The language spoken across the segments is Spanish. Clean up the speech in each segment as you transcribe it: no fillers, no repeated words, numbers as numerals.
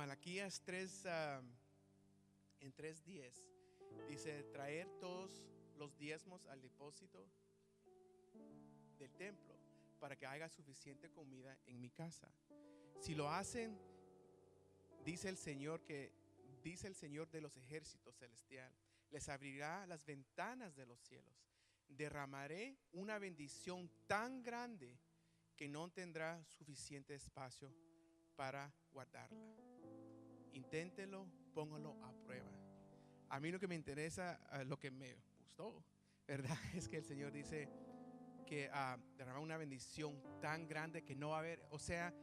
Malaquías 3, en 3:10, dice: traer todos los diezmos al depósito del templo para que haya suficiente comida en mi casa. Si lo hacen, dice el Señor de los ejércitos celestial, les abrirá las ventanas de los cielos. Derramaré una bendición tan grande que no tendrá suficiente espacio para guardarla. Inténtelo, póngalo a prueba. A mí lo que me interesa, lo que me gustó, ¿verdad? Es que el Señor dice que derrama una bendición tan grande que no va a haber, o sea,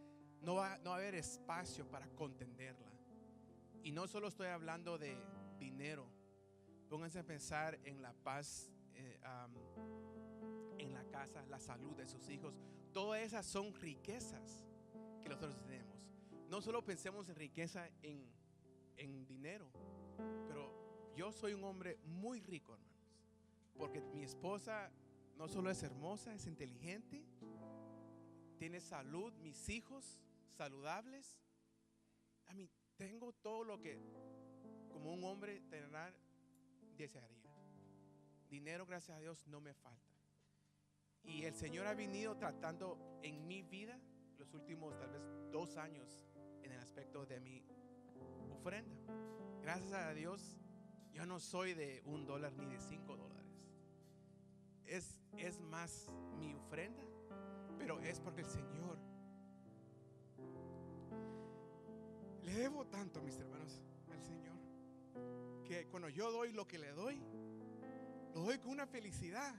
no va a haber espacio para contenderla. Y no solo estoy hablando de dinero. Pónganse a pensar en la paz en la casa, la salud de sus hijos. Todas esas son riquezas que nosotros tenemos. No solo pensemos en riqueza en dinero, pero yo soy un hombre muy rico, hermanos, porque mi esposa no solo es hermosa, es inteligente, tiene salud, mis hijos saludables. A mí tengo todo lo que como un hombre desearía. Dinero, gracias a Dios, no me falta. Y el Señor ha venido tratando en mi vida los últimos tal vez 2 años en el aspecto de mi ofrenda. Gracias a Dios, yo no soy de $1 ni de $5. Es más mi ofrenda, pero es porque el Señor le debo tanto, mis hermanos, al Señor, que cuando yo doy lo que le doy, lo doy con una felicidad.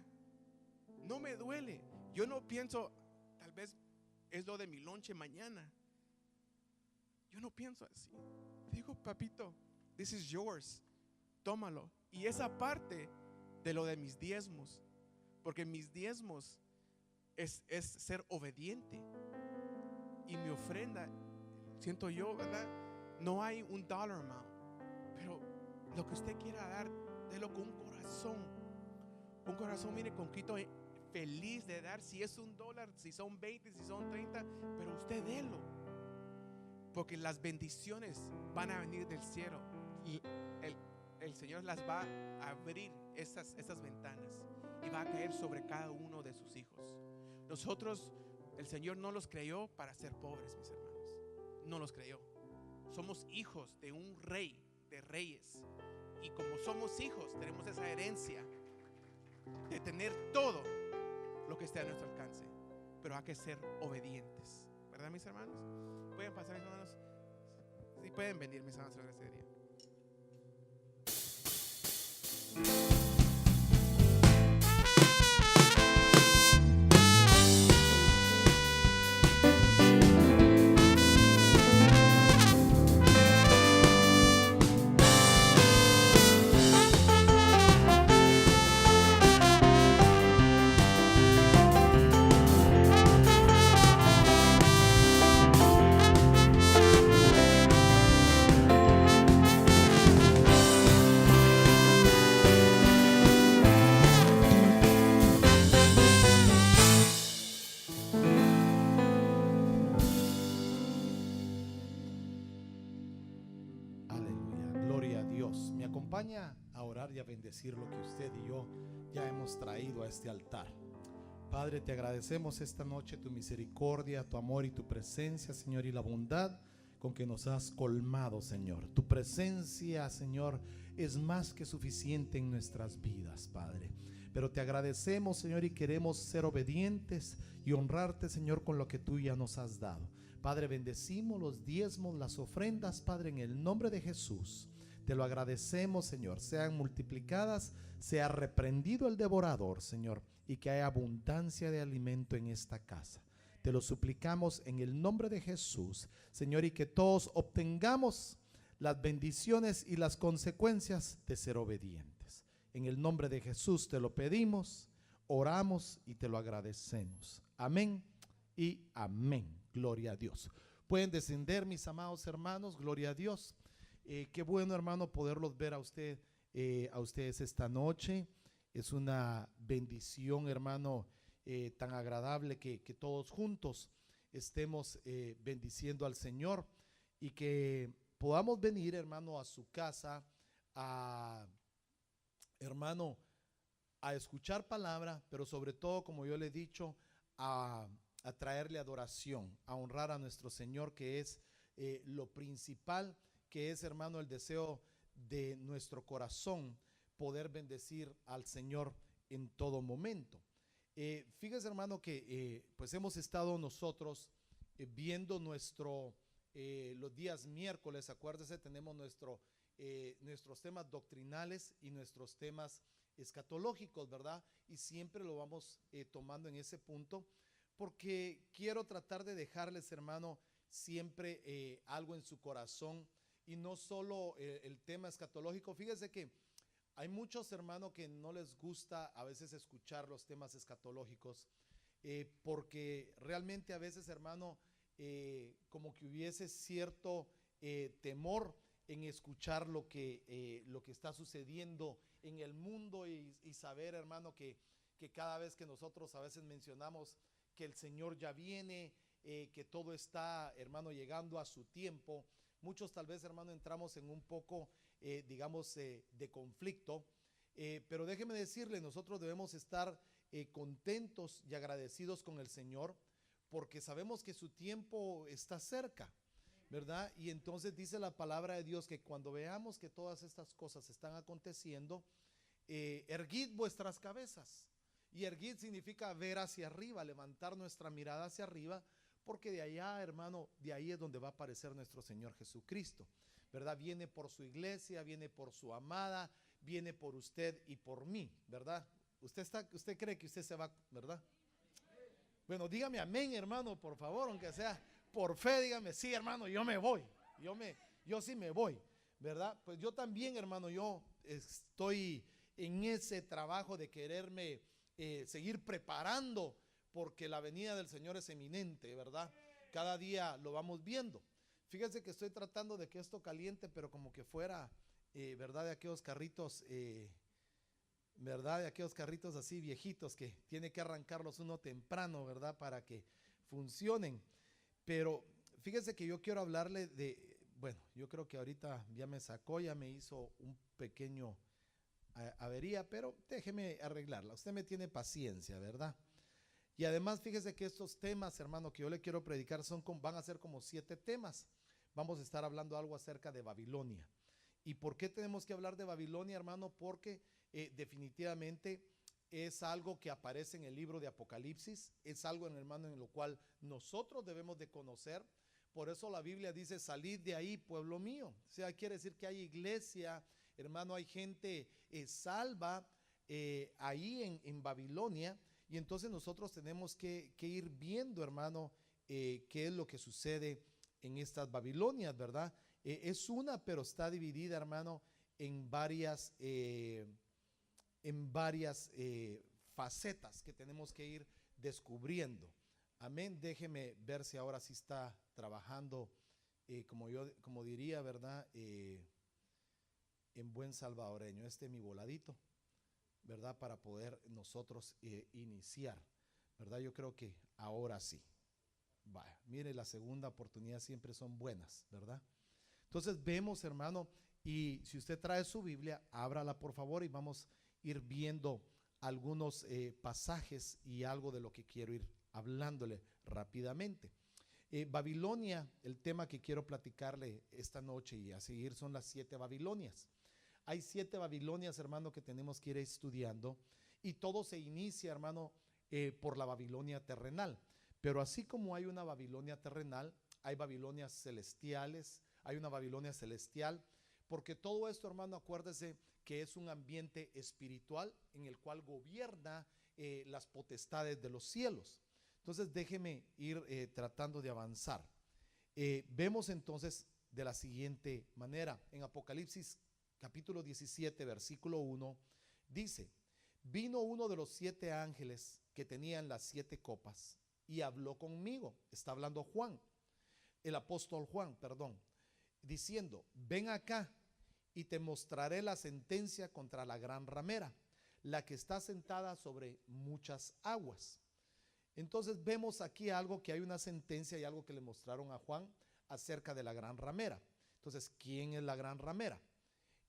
No me duele. Yo no pienso, tal vez es lo de mi lonche mañana. Yo no pienso así. Digo, papito, this is yours, tómalo. Y esa parte de lo de mis diezmos, porque mis diezmos es ser obediente. Y mi ofrenda, siento yo, ¿verdad? No hay un dollar amount, pero lo que usted quiera dar, délo con un corazón. Un corazón, mire, conquito, feliz de dar. Si es $1, si son 20, si son 30, pero usted délo, porque las bendiciones van a venir del cielo. Y el Señor las va a abrir, esas ventanas, y va a caer sobre cada uno de sus hijos. Nosotros, el Señor no los creó para ser pobres, mis hermanos. No los creó. Somos hijos de un rey, de reyes. Y como somos hijos, tenemos esa herencia de tener todo lo que esté a nuestro alcance. Pero hay que ser obedientes, ¿verdad, mis hermanos? Pueden pasar, mis hermanos. Sí, pueden venir, mis hermanos, sobre este día. A orar y a bendecir lo que usted y yo ya hemos traído a este altar. Padre, te agradecemos esta noche tu misericordia, tu amor y tu presencia, Señor, y la bondad con que nos has colmado, Señor. Tu presencia, Señor, es más que suficiente en nuestras vidas, Padre. Pero te agradecemos, Señor, y queremos ser obedientes y honrarte, Señor, con lo que tú ya nos has dado. Padre, bendecimos los diezmos, las ofrendas, Padre, en el nombre de Jesús. Te lo agradecemos, Señor, sean multiplicadas, sea reprendido el devorador, Señor, y que haya abundancia de alimento en esta casa. Te lo suplicamos en el nombre de Jesús, Señor, y que todos obtengamos las bendiciones y las consecuencias de ser obedientes. En el nombre de Jesús te lo pedimos, oramos y te lo agradecemos. Amén y amén. Gloria a Dios. Pueden descender, mis amados hermanos, gloria a Dios. Qué bueno, hermano, poderlos ver a ustedes esta noche. Es una bendición, hermano, tan agradable que todos juntos estemos bendiciendo al Señor y que podamos venir, hermano, a su casa, hermano, a escuchar palabra, pero sobre todo, como yo le he dicho, a traerle adoración, a honrar a nuestro Señor, que es lo principal, que es, hermano, el deseo de nuestro corazón, poder bendecir al Señor en todo momento. Fíjese, hermano, que pues hemos estado nosotros viendo los días miércoles, acuérdese, tenemos nuestros temas doctrinales y nuestros temas escatológicos, ¿verdad? Y siempre lo vamos tomando en ese punto, porque quiero tratar de dejarles, hermano, siempre algo en su corazón, y no solo el tema escatológico. Fíjese que hay muchos, hermanos, que no les gusta a veces escuchar los temas escatológicos, porque realmente a veces, hermano, como que hubiese cierto temor en escuchar lo que está sucediendo en el mundo, y saber, hermano, que cada vez que nosotros a veces mencionamos que el Señor ya viene, que todo está, hermano, llegando a su tiempo, muchos tal vez, hermano, entramos en un poco, digamos, de conflicto, pero déjeme decirle, nosotros debemos estar contentos y agradecidos con el Señor, porque sabemos que su tiempo está cerca, ¿verdad? Y entonces dice la palabra de Dios que cuando veamos que todas estas cosas están aconteciendo, erguid vuestras cabezas. Y erguid significa ver hacia arriba, levantar nuestra mirada hacia arriba, porque de allá, hermano, de ahí es donde va a aparecer nuestro Señor Jesucristo, ¿verdad? Viene por su iglesia, viene por su amada, viene por usted y por mí, ¿verdad? Usted cree que usted se va, ¿verdad? Bueno, dígame amén, hermano, por favor, aunque sea por fe, dígame, sí, hermano, yo me voy, yo sí me voy, ¿verdad? Pues yo también, hermano, yo estoy en ese trabajo de quererme seguir preparando, porque la venida del Señor es eminente, ¿verdad? Cada día lo vamos viendo. Fíjense que estoy tratando de que esto caliente, pero como que fuera, ¿verdad? De aquellos carritos, ¿verdad? De aquellos carritos así viejitos que tiene que arrancarlos uno temprano, ¿verdad? Para que funcionen. Pero fíjese que yo quiero hablarle bueno, yo creo que ahorita ya me sacó, ya me hizo un pequeño avería, pero déjeme arreglarla. Usted me tiene paciencia, ¿verdad? Y además fíjese que estos temas, hermano, que yo le quiero predicar van a ser como 7 temas. Vamos a estar hablando algo acerca de Babilonia. ¿Y por qué tenemos que hablar de Babilonia, hermano? Porque definitivamente es algo que aparece en el libro de Apocalipsis, es algo, hermano, en lo cual nosotros debemos de conocer. Por eso la Biblia dice, salid de ahí, pueblo mío. O sea, quiere decir que hay iglesia, hermano, hay gente salva ahí en Babilonia. Y entonces nosotros tenemos que ir viendo, hermano, qué es lo que sucede en estas Babilonias, ¿verdad? Es una, pero está dividida, hermano, en varias facetas que tenemos que ir descubriendo. Amén. Déjeme ver si ahora sí está trabajando, como diría, ¿verdad? En buen salvadoreño, mi voladito, ¿verdad? Para poder nosotros iniciar, ¿verdad? Yo creo que ahora sí. Vaya, mire, la segunda oportunidad siempre son buenas, ¿verdad? Entonces vemos, hermano, y si usted trae su Biblia, ábrala por favor, y vamos a ir viendo algunos pasajes y algo de lo que quiero ir hablándole rápidamente. Babilonia, el tema que quiero platicarle esta noche y a seguir son las 7 Babilonias. Hay 7 Babilonias, hermano, que tenemos que ir estudiando, y todo se inicia, hermano, por la Babilonia terrenal. Pero así como hay una Babilonia terrenal, hay Babilonias celestiales, hay una Babilonia celestial, porque todo esto, hermano, acuérdese que es un ambiente espiritual en el cual gobierna las potestades de los cielos. Entonces déjeme ir tratando de avanzar. Vemos entonces de la siguiente manera, en Apocalipsis capítulo 17, versículo 1, dice, vino uno de los 7 ángeles que tenían las 7 copas y habló conmigo. Está hablando Juan, el apóstol Juan, perdón, diciendo, ven acá y te mostraré la sentencia contra la gran ramera, la que está sentada sobre muchas aguas. Entonces vemos aquí algo, que hay una sentencia y algo que le mostraron a Juan acerca de la gran ramera. Entonces, ¿quién es la gran ramera?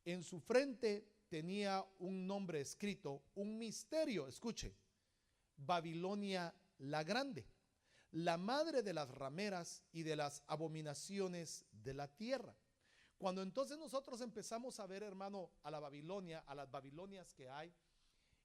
En su frente tenía un nombre escrito, un misterio, escuche, Babilonia la Grande, la madre de las rameras y de las abominaciones de la tierra. Cuando entonces nosotros empezamos a ver, hermano, a la Babilonia, a las Babilonias que hay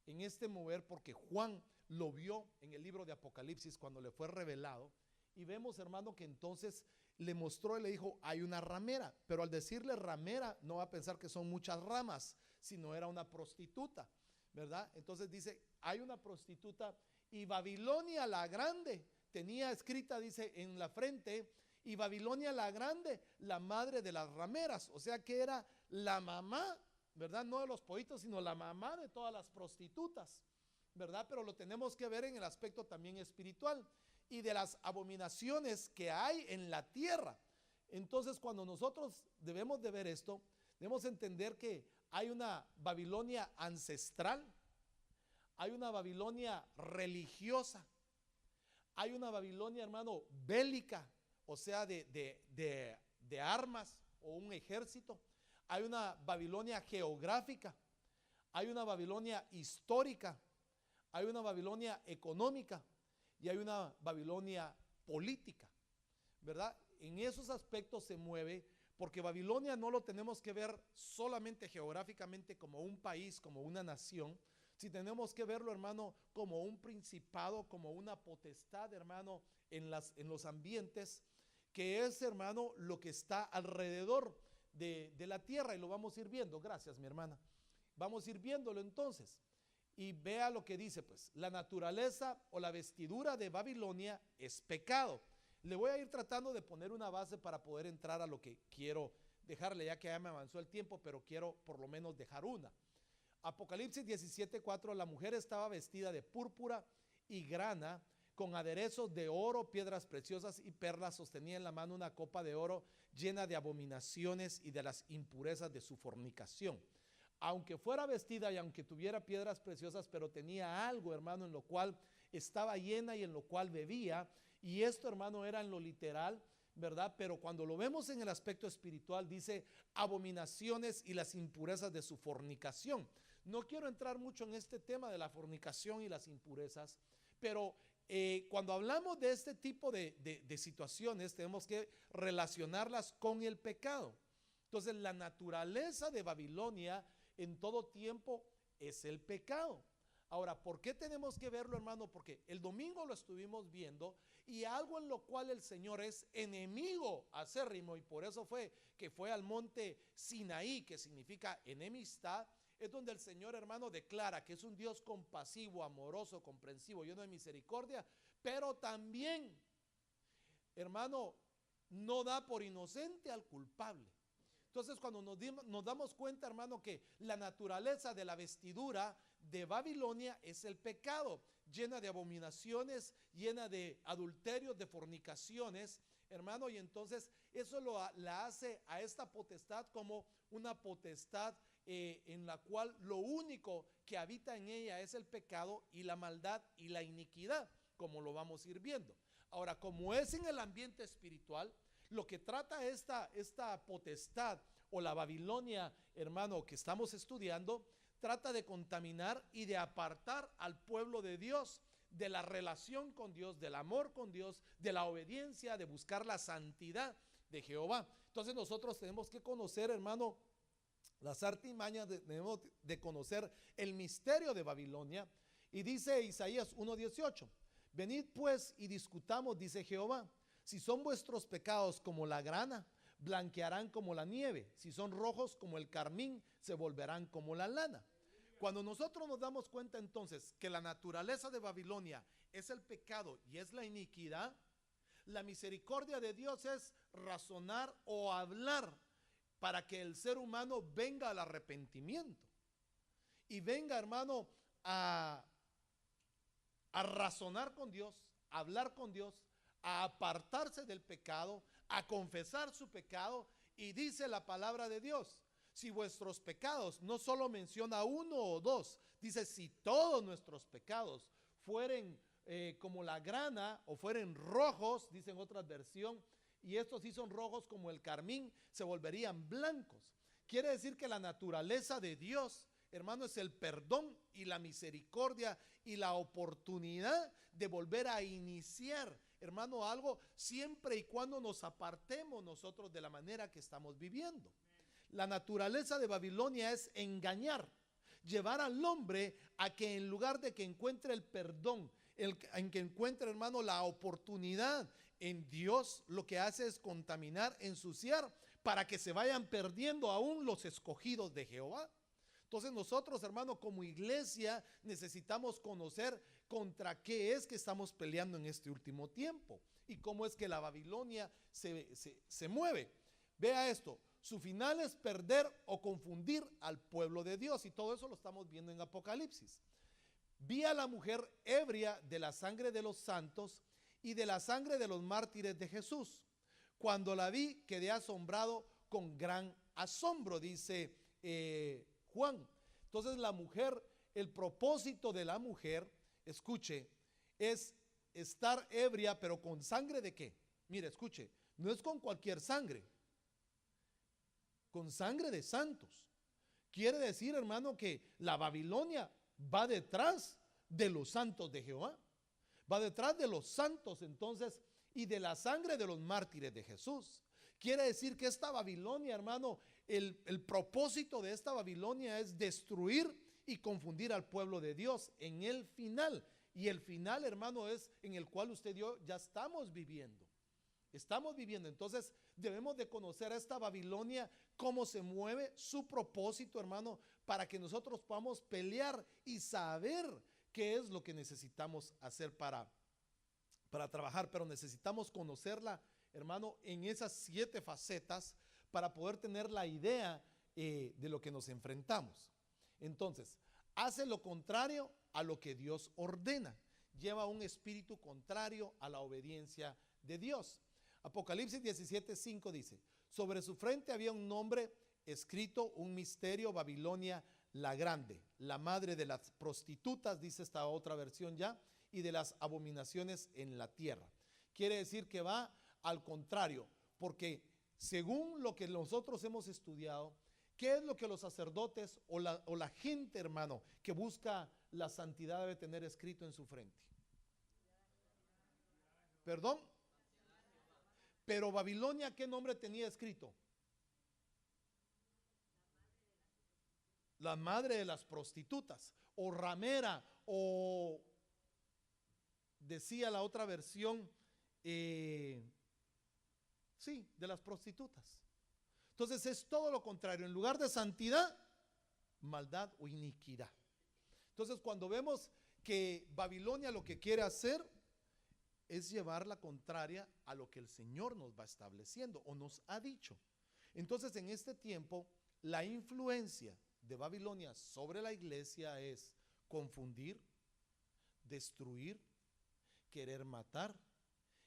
en este mover, porque Juan lo vio en el libro de Apocalipsis cuando le fue revelado, y vemos, hermano, que entonces le mostró y le dijo, hay una ramera, pero al decirle ramera no va a pensar que son muchas ramas, sino era una prostituta, ¿verdad? Entonces dice, hay una prostituta, y Babilonia la Grande tenía escrita, dice, en la frente, y Babilonia la Grande, la madre de las rameras, o sea que era la mamá, ¿verdad? No de los pollitos, sino la mamá de todas las prostitutas, ¿verdad? Pero lo tenemos que ver en el aspecto también espiritual y de las abominaciones que hay en la tierra. Entonces, cuando nosotros debemos de ver esto, debemos entender que hay una Babilonia ancestral, hay una Babilonia religiosa, hay una Babilonia, hermano, bélica, o sea, de armas o un ejército. Hay una Babilonia geográfica, hay una Babilonia histórica, hay una Babilonia económica y hay una Babilonia política, ¿verdad? En esos aspectos se mueve, porque Babilonia no lo tenemos que ver solamente geográficamente como un país, como una nación, si tenemos que verlo, hermano, como un principado, como una potestad, hermano, en los ambientes, que es, hermano, lo que está alrededor de la tierra, y lo vamos a ir viendo. Gracias, mi hermana. Vamos a ir viéndolo entonces, y vea lo que dice, pues, la naturaleza o la vestidura de Babilonia es pecado. Le voy a ir tratando de poner una base para poder entrar a lo que quiero dejarle, ya que ya me avanzó el tiempo, pero quiero por lo menos dejar una. Apocalipsis 17:4, la mujer estaba vestida de púrpura y grana, con aderezos de oro, piedras preciosas y perlas, sostenía en la mano una copa de oro llena de abominaciones y de las impurezas de su fornicación. Aunque fuera vestida y aunque tuviera piedras preciosas, pero tenía algo, hermano, en lo cual estaba llena y en lo cual bebía, y esto, hermano, era en lo literal, ¿verdad? Pero cuando lo vemos en el aspecto espiritual, dice abominaciones y las impurezas de su fornicación. No quiero entrar mucho en este tema de la fornicación y las impurezas, pero cuando hablamos de este tipo de situaciones, tenemos que relacionarlas con el pecado. Entonces, la naturaleza de Babilonia en todo tiempo es el pecado. Ahora, ¿por qué tenemos que verlo, hermano? Porque el domingo lo estuvimos viendo, y algo en lo cual el Señor es enemigo acérrimo, y por eso fue que fue al monte Sinaí, que significa enemistad, es donde el Señor, hermano, declara que es un Dios compasivo, amoroso, comprensivo, lleno de misericordia, pero también, hermano, no da por inocente al culpable. Entonces, cuando nos damos cuenta, hermano, que la naturaleza de la vestidura de Babilonia es el pecado, llena de abominaciones, llena de adulterios, de fornicaciones, hermano, y entonces eso la hace a esta potestad como una potestad en la cual lo único que habita en ella es el pecado y la maldad y la iniquidad, como lo vamos a ir viendo. Ahora, como es en el ambiente espiritual, lo que trata esta potestad o la Babilonia, hermano, que estamos estudiando, trata de contaminar y de apartar al pueblo de Dios de la relación con Dios, del amor con Dios, de la obediencia, de buscar la santidad de Jehová. Entonces nosotros tenemos que conocer, hermano, las artimañas, tenemos de conocer el misterio de Babilonia. Y dice Isaías 1:18, venid pues y discutamos, dice Jehová, si son vuestros pecados como la grana, blanquearán como la nieve, si son rojos como el carmín, se volverán como la lana. Cuando nosotros nos damos cuenta entonces que la naturaleza de Babilonia es el pecado y es la iniquidad, la misericordia de Dios es razonar o hablar para que el ser humano venga al arrepentimiento y venga, hermano, a razonar con Dios, a hablar con Dios, a apartarse del pecado, a confesar su pecado. Y dice la palabra de Dios, si vuestros pecados, no solo menciona uno o dos, dice si todos nuestros pecados fueren como la grana o fueren rojos, dice en otra versión, y estos sí son rojos como el carmín, se volverían blancos. Quiere decir que la naturaleza de Dios, hermano, es el perdón y la misericordia y la oportunidad de volver a iniciar, hermano, algo siempre y cuando nos apartemos nosotros de la manera que estamos viviendo. La naturaleza de Babilonia es engañar, llevar al hombre a que en lugar de que encuentre el perdón, en que encuentre, hermano, la oportunidad en Dios, lo que hace es contaminar, ensuciar, para que se vayan perdiendo aún los escogidos de Jehová. Entonces nosotros, hermano, como iglesia necesitamos conocer contra qué es que estamos peleando en este último tiempo y cómo es que la Babilonia se mueve. Vea esto, su final es perder o confundir al pueblo de Dios, y todo eso lo estamos viendo en Apocalipsis. Vi a la mujer ebria de la sangre de los santos y de la sangre de los mártires de Jesús. Cuando la vi, quedé asombrado con gran asombro, dice Juan. Entonces la mujer, el propósito de la mujer, escuche, es estar ebria, pero con sangre ¿de qué? Mire, escuche, no es con cualquier sangre, con sangre de santos. Quiere decir, hermano, que la Babilonia va detrás de los santos de Jehová, va detrás de los santos, entonces, y de la sangre de los mártires de Jesús. Quiere decir que esta Babilonia, hermano, el propósito de esta Babilonia es destruir y confundir al pueblo de Dios en el final. Y el final, hermano, es en el cual usted y yo ya estamos viviendo. Estamos viviendo. Entonces debemos de conocer a esta Babilonia, cómo se mueve, su propósito, hermano, para que nosotros podamos pelear y saber qué es lo que necesitamos hacer para trabajar. Pero necesitamos conocerla, hermano, en esas 7 facetas para poder tener la idea de lo que nos enfrentamos. Entonces, hace lo contrario a lo que Dios ordena. Lleva un espíritu contrario a la obediencia de Dios. Apocalipsis 17:5 dice: sobre su frente había un nombre escrito, un misterio, Babilonia la grande, la madre de las prostitutas, dice esta otra versión ya, y de las abominaciones en la tierra. Quiere decir que va al contrario, porque según lo que nosotros hemos estudiado, ¿qué es lo que los sacerdotes o la gente, hermano, que busca la santidad debe tener escrito en su frente? ¿Perdón? Pero Babilonia, ¿qué nombre tenía escrito? La madre de las prostitutas, o ramera, o decía la otra versión, sí, de las prostitutas. Entonces es todo lo contrario. En lugar de santidad, maldad o iniquidad. Entonces cuando vemos que Babilonia lo que quiere hacer es llevar la contraria a lo que el Señor nos va estableciendo o nos ha dicho. Entonces en este tiempo la influencia de Babilonia sobre la iglesia es confundir, destruir, querer matar,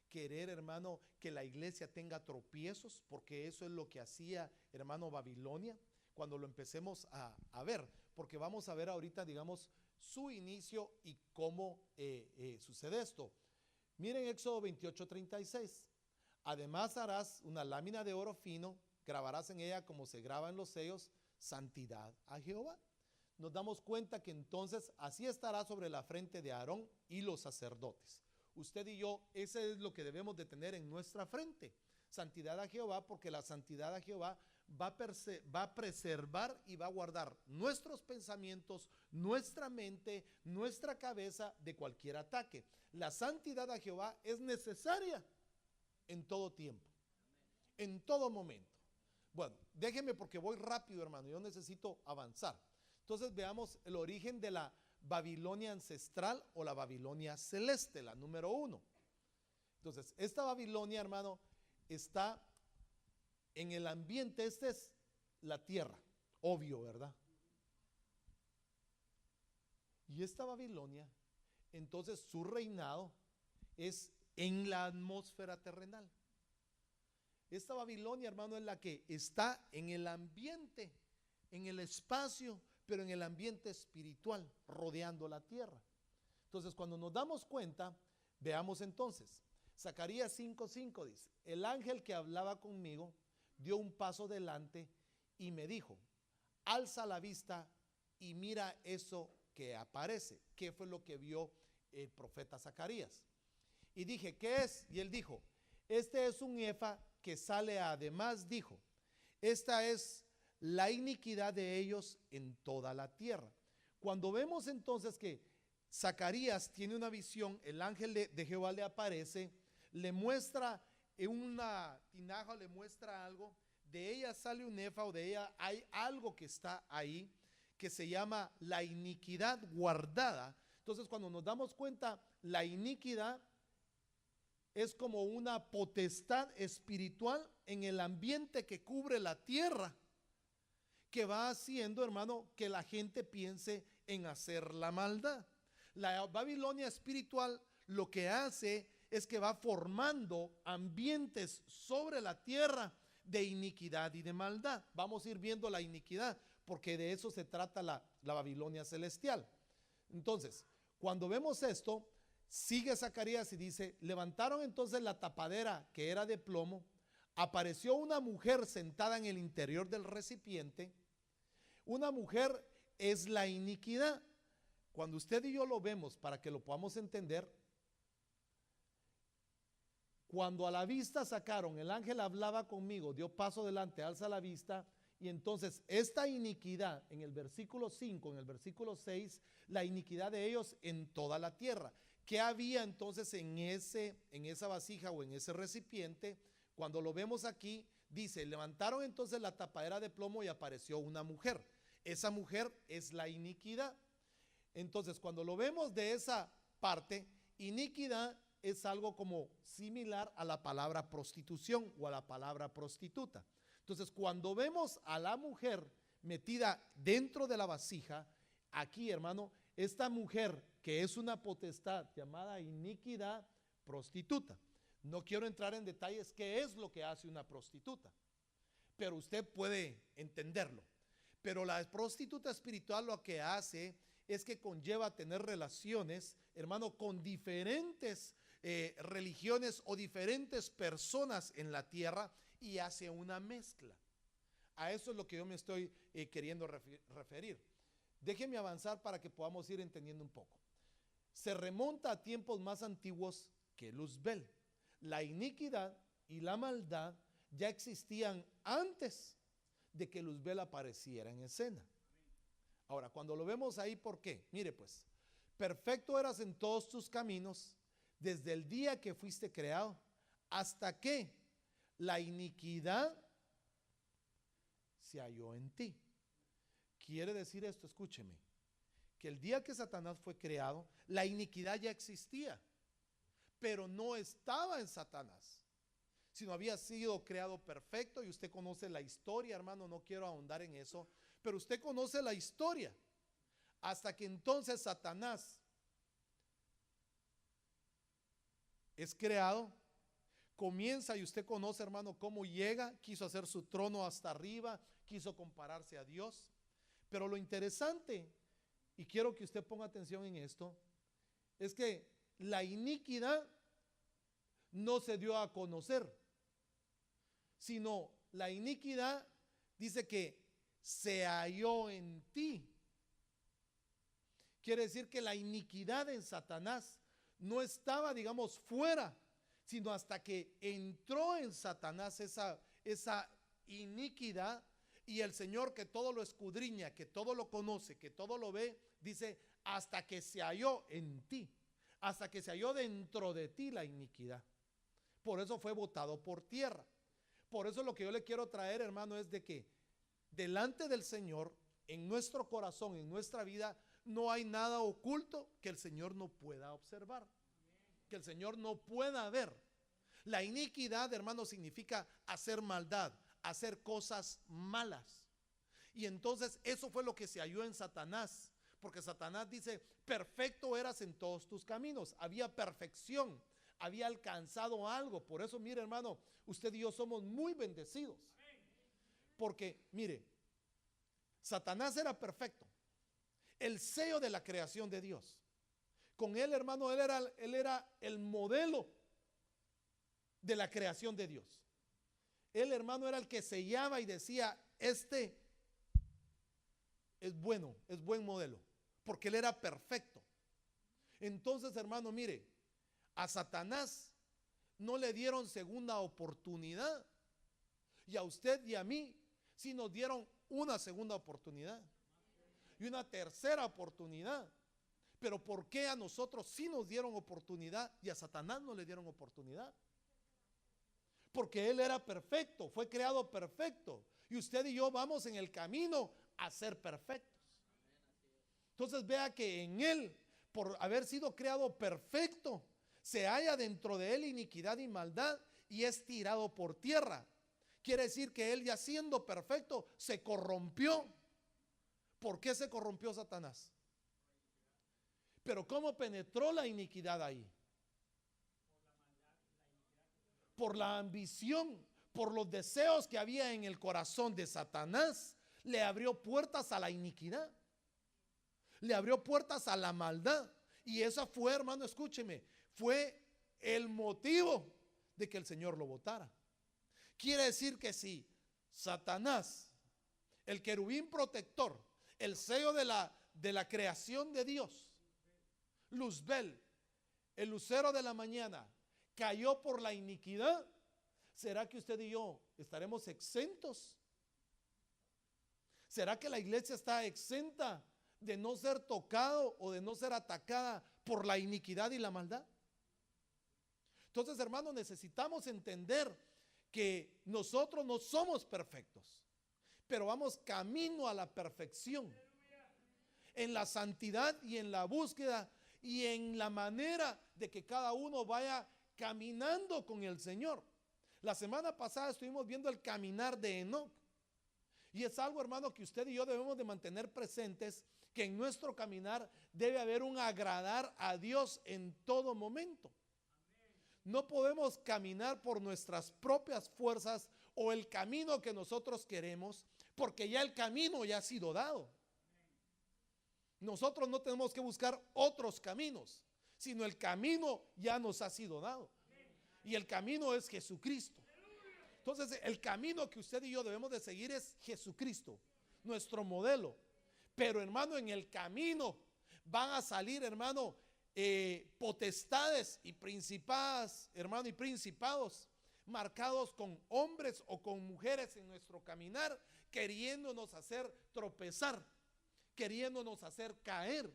querer, hermano, que la iglesia tenga tropiezos, porque eso es lo que hacía, hermano, Babilonia, cuando lo empecemos a ver, porque vamos a ver ahorita, digamos, su inicio y cómo sucede esto. Miren Éxodo 28:36. Además harás una lámina de oro fino, grabarás en ella como se graba en los sellos, santidad a Jehová. Nos damos cuenta que entonces así estará sobre la frente de Aarón y los sacerdotes. Usted y yo, ese es lo que debemos de tener en nuestra frente. Santidad a Jehová, porque la santidad a Jehová va a preservar y va a guardar nuestros pensamientos, nuestra mente, nuestra cabeza de cualquier ataque. La santidad a Jehová es necesaria en todo tiempo, en todo momento. Bueno, déjenme porque voy rápido, hermano, yo necesito avanzar. Entonces veamos el origen de la Babilonia ancestral o la Babilonia celeste, la número 1. Entonces, esta Babilonia, hermano, está en el ambiente, esta es la tierra, obvio, ¿verdad? Y esta Babilonia, entonces su reinado es en la atmósfera terrenal. Esta Babilonia, hermano, es la que está en el ambiente, en el espacio, pero en el ambiente espiritual, rodeando la tierra. Entonces, cuando nos damos cuenta, veamos entonces, Zacarías 5:5 dice: el ángel que hablaba conmigo dio un paso delante y me dijo: alza la vista y mira eso que aparece. ¿Qué fue lo que vio el profeta Zacarías? Y dije: ¿qué es? Y él dijo: este es un efa que sale. Además dijo: esta es la iniquidad de ellos en toda la tierra. Cuando vemos entonces que Zacarías tiene una visión, el ángel de Jehová le aparece, le muestra en una tinaja, le muestra algo, de ella sale un efa, o de ella hay algo que está ahí, que se llama la iniquidad guardada. Entonces, cuando nos damos cuenta, la iniquidad es como una potestad espiritual en el ambiente que cubre la tierra, que va haciendo, hermano, que la gente piense en hacer la maldad. La Babilonia espiritual lo que hace es que va formando ambientes sobre la tierra de iniquidad y de maldad. Vamos a ir viendo la iniquidad, porque de eso se trata la Babilonia celestial. Entonces, cuando vemos esto, sigue Zacarías y dice: levantaron entonces la tapadera que era de plomo, apareció una mujer sentada en el interior del recipiente. Una mujer es la iniquidad. Cuando usted y yo lo vemos, para que lo podamos entender, cuando a la vista sacaron, el ángel hablaba conmigo, dio paso delante, alza la vista, y entonces esta iniquidad en el versículo 5, en el versículo 6, la iniquidad de ellos en toda la tierra. ¿Qué había entonces en esa vasija o en ese recipiente? Cuando lo vemos aquí, dice: levantaron entonces la tapadera de plomo y apareció una mujer. Esa mujer es la iniquidad. Entonces, cuando lo vemos de esa parte, iniquidad es algo como similar a la palabra prostitución o a la palabra prostituta. Entonces, cuando vemos a la mujer metida dentro de la vasija, aquí, hermano, esta mujer que es una potestad llamada iniquidad, prostituta. No quiero entrar en detalles qué es lo que hace una prostituta, pero usted puede entenderlo. Pero la prostituta espiritual lo que hace es que conlleva tener relaciones, hermano, con diferentes religiones o diferentes personas en la tierra, y hace una mezcla. A eso es lo que yo me estoy queriendo referir. Déjeme avanzar para que podamos ir entendiendo un poco. Se remonta a tiempos más antiguos que Luzbel. La iniquidad y la maldad ya existían antes de que Luzbel apareciera en escena. Ahora, cuando lo vemos ahí, ¿por qué? Mire pues: perfecto eras en todos tus caminos desde el día que fuiste creado, hasta que la iniquidad se halló en ti. Quiere decir esto, escúcheme, que el día que Satanás fue creado, la iniquidad ya existía, pero no estaba en Satanás, sino había sido creado perfecto. Y usted conoce la historia, hermano, no quiero ahondar en eso, pero usted conoce la historia. Hasta que entonces Satanás es creado, comienza, y usted conoce, hermano, cómo llega, quiso hacer su trono hasta arriba, quiso compararse a Dios. Pero lo interesante, y quiero que usted ponga atención en esto, es que la iniquidad no se dio a conocer, sino la iniquidad dice que se halló en ti. Quiere decir que la iniquidad en Satanás no estaba, digamos, fuera, sino hasta que entró en Satanás esa iniquidad. Y el Señor, que todo lo escudriña, que todo lo conoce, que todo lo ve, dice: hasta que se halló en ti, hasta que se halló dentro de ti la iniquidad. Por eso fue botado por tierra. Por eso lo que yo le quiero traer, hermano, es de que delante del Señor, en nuestro corazón, en nuestra vida, no hay nada oculto que el Señor no pueda observar, que el Señor no pueda ver. La iniquidad, hermano, significa hacer maldad, hacer cosas malas. Y entonces eso fue lo que se halló en Satanás, porque Satanás dice: perfecto eras en todos tus caminos. Había perfección, había alcanzado algo. Por eso, mire, hermano, usted y yo somos muy bendecidos, porque mire, Satanás era perfecto, el sello de la creación de Dios. Con él, hermano, él era el modelo de la creación de Dios. Él, hermano, era el que sellaba y decía, este es bueno, es buen modelo, porque él era perfecto. Entonces, hermano, mire, a Satanás no le dieron segunda oportunidad, y a usted y a mí sí nos dieron una segunda oportunidad y una tercera oportunidad. Pero ¿por qué a nosotros sí nos dieron oportunidad y a Satanás no le dieron oportunidad? Porque él era perfecto, fue creado perfecto, y usted y yo vamos en el camino a ser perfectos. Entonces vea que en él, por haber sido creado perfecto, se halla dentro de él iniquidad y maldad, y es tirado por tierra. Quiere decir que él, ya siendo perfecto, se corrompió. ¿Por qué se corrompió Satanás? Pero ¿cómo penetró la iniquidad ahí? Por la ambición, por los deseos que había en el corazón de Satanás, le abrió puertas a la iniquidad, le abrió puertas a la maldad. Y esa fue, hermano, escúcheme, fue el motivo de que el Señor lo botara. Quiere decir que si Satanás, el querubín protector, el sello de la creación de Dios, Luzbel, el lucero de la mañana, cayó por la iniquidad, ¿será que usted y yo estaremos exentos? ¿Será que la iglesia está exenta de no ser tocado o de no ser atacada por la iniquidad y la maldad? Entonces, hermanos, necesitamos entender que nosotros no somos perfectos, pero vamos camino a la perfección, en la santidad y en la búsqueda y en la manera de que cada uno vaya caminando con el Señor. La semana pasada estuvimos viendo el caminar de Enoc, y es algo, hermano, que usted y yo debemos de mantener presentes, que en nuestro caminar debe haber un agradar a Dios en todo momento. No podemos caminar por nuestras propias fuerzas o el camino que nosotros queremos, porque ya el camino ya ha sido dado. Nosotros no tenemos que buscar otros caminos, sino el camino ya nos ha sido dado. Y el camino es Jesucristo. Entonces, el camino que usted y yo debemos de seguir es Jesucristo, nuestro modelo. Pero, hermano, en el camino van a salir, hermano, potestades y principadas, hermano, y principados marcados con hombres o con mujeres en nuestro caminar, queriéndonos hacer tropezar, queriéndonos hacer caer.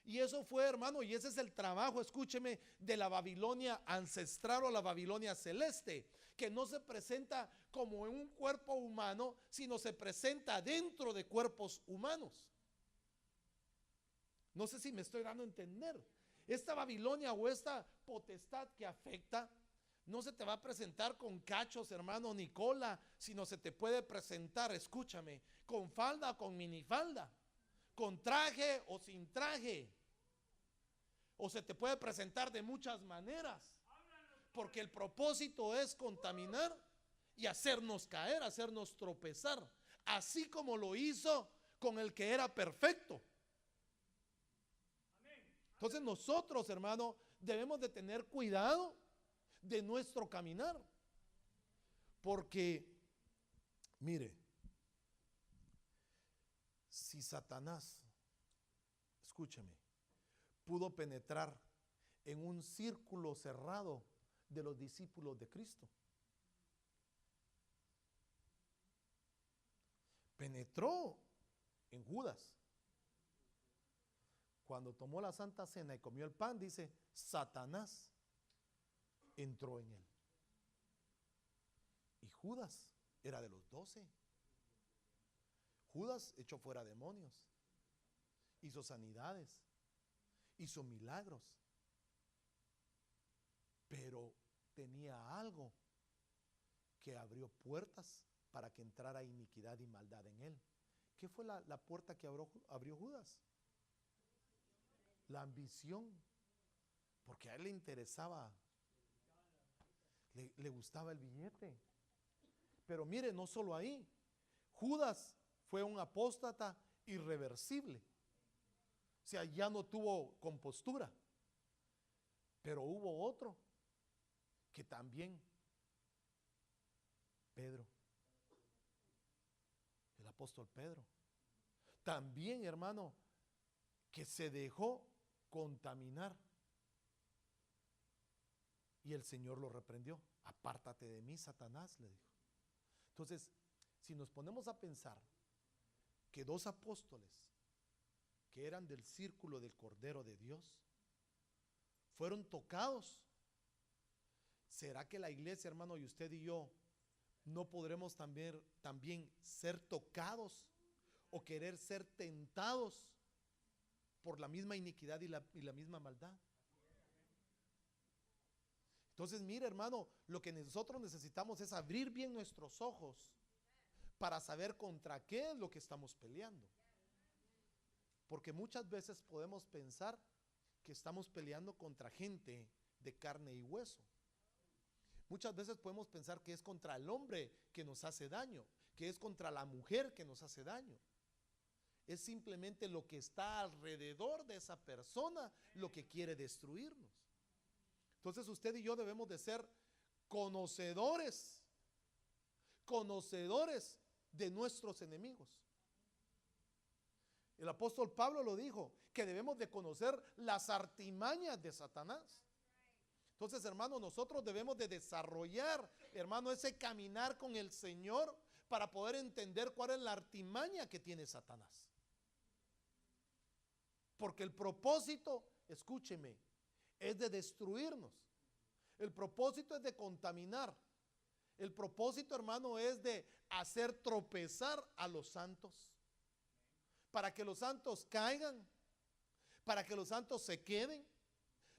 Y eso fue, hermano, y ese es el trabajo, escúcheme, de la Babilonia ancestral o la Babilonia celeste, que no se presenta como en un cuerpo humano, sino se presenta dentro de cuerpos humanos. No sé si me estoy dando a entender. Esta Babilonia o esta potestad que afecta, no se te va a presentar con cachos, hermano, ni cola, sino se te puede presentar, escúchame, con falda o con minifalda, con traje o sin traje, o se te puede presentar de muchas maneras, porque el propósito es contaminar y hacernos caer, hacernos tropezar, así como lo hizo con el que era perfecto. Entonces nosotros, hermano, debemos de tener cuidado de nuestro caminar, porque mire, si Satanás, escúcheme, pudo penetrar en un círculo cerrado de los discípulos de Cristo, penetró en Judas. Cuando tomó la Santa Cena y comió el pan, dice, Satanás entró en él. Y Judas era de los 12. Judas echó fuera demonios, hizo sanidades, hizo milagros, pero tenía algo que abrió puertas para que entrara iniquidad y maldad en él. ¿Qué fue la puerta que abrió Judas? La ambición, porque a él le interesaba, le gustaba el billete. Pero mire, no solo ahí, Judas fue un apóstata irreversible, o sea, ya no tuvo compostura. Pero hubo otro que también Pedro, el apóstol Pedro, también, hermano, que se dejó contaminar. Y el Señor lo reprendió. Apártate de mí, Satanás, le dijo. Entonces, si nos ponemos a pensar que dos apóstoles que eran del círculo del Cordero de Dios fueron tocados, ¿será que la iglesia, hermano, y usted y yo no podremos también ser tocados o querer ser tentados por la misma iniquidad y la misma maldad? Entonces, mire, hermano, lo que nosotros necesitamos es abrir bien nuestros ojos para saber contra qué es lo que estamos peleando. Porque muchas veces podemos pensar que estamos peleando contra gente de carne y hueso. Muchas veces podemos pensar que es contra el hombre que nos hace daño, que es contra la mujer que nos hace daño. Es simplemente lo que está alrededor de esa persona lo que quiere destruirnos. Entonces usted y yo debemos de ser conocedores de nuestros enemigos. El apóstol Pablo lo dijo, que debemos de conocer las artimañas de Satanás. Entonces, hermano, nosotros debemos de desarrollar, hermano, ese caminar con el Señor para poder entender cuál es la artimaña que tiene Satanás. Porque el propósito, escúcheme, es de destruirnos. El propósito es de contaminar. El propósito, hermano, es de hacer tropezar a los santos. Para que los santos caigan, para que los santos se queden,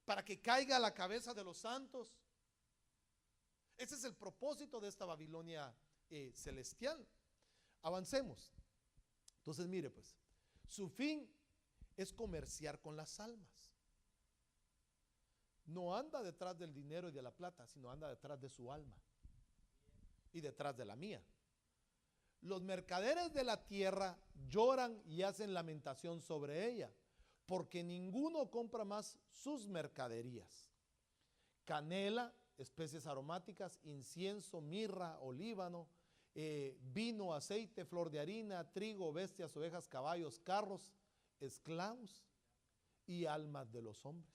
para que caiga la cabeza de los santos. Ese es el propósito de esta Babilonia celestial. Avancemos. Entonces, mire pues, su fin es comerciar con las almas. No anda detrás del dinero y de la plata, sino anda detrás de su alma y detrás de la mía. Los mercaderes de la tierra lloran y hacen lamentación sobre ella, porque ninguno compra más sus mercaderías. Canela, especies aromáticas, incienso, mirra, olíbano, vino, aceite, flor de harina, trigo, bestias, ovejas, caballos, carros, esclavos y almas de los hombres.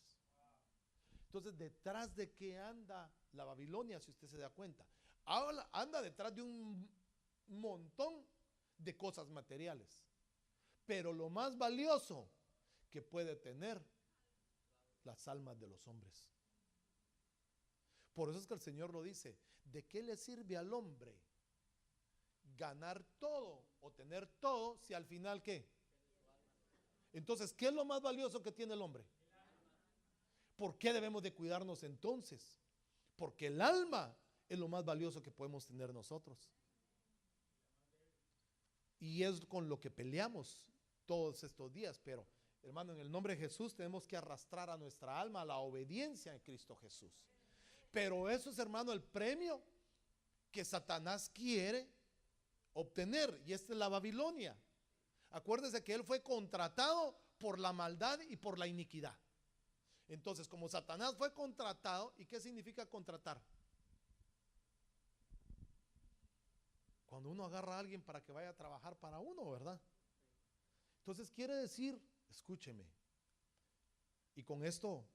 Entonces, ¿detrás de qué anda la Babilonia? Si usted se da cuenta, anda detrás de un montón de cosas materiales, pero lo más valioso que puede tener, las almas de los hombres. Por eso es que el Señor lo dice, ¿de qué le sirve al hombre ganar todo o tener todo si al final qué? Entonces, ¿qué es lo más valioso que tiene el hombre? ¿Por qué debemos de cuidarnos entonces? Porque el alma es lo más valioso que podemos tener nosotros. Y es con lo que peleamos todos estos días. Pero, hermano, en el nombre de Jesús tenemos que arrastrar a nuestra alma a la obediencia en Cristo Jesús. Pero eso es, hermano, el premio que Satanás quiere obtener. Y esta es la Babilonia. Acuérdese que él fue contratado por la maldad y por la iniquidad. Entonces, como Satanás fue contratado, ¿y qué significa contratar? Cuando uno agarra a alguien para que vaya a trabajar para uno, ¿verdad? Entonces quiere decir, escúcheme, y con esto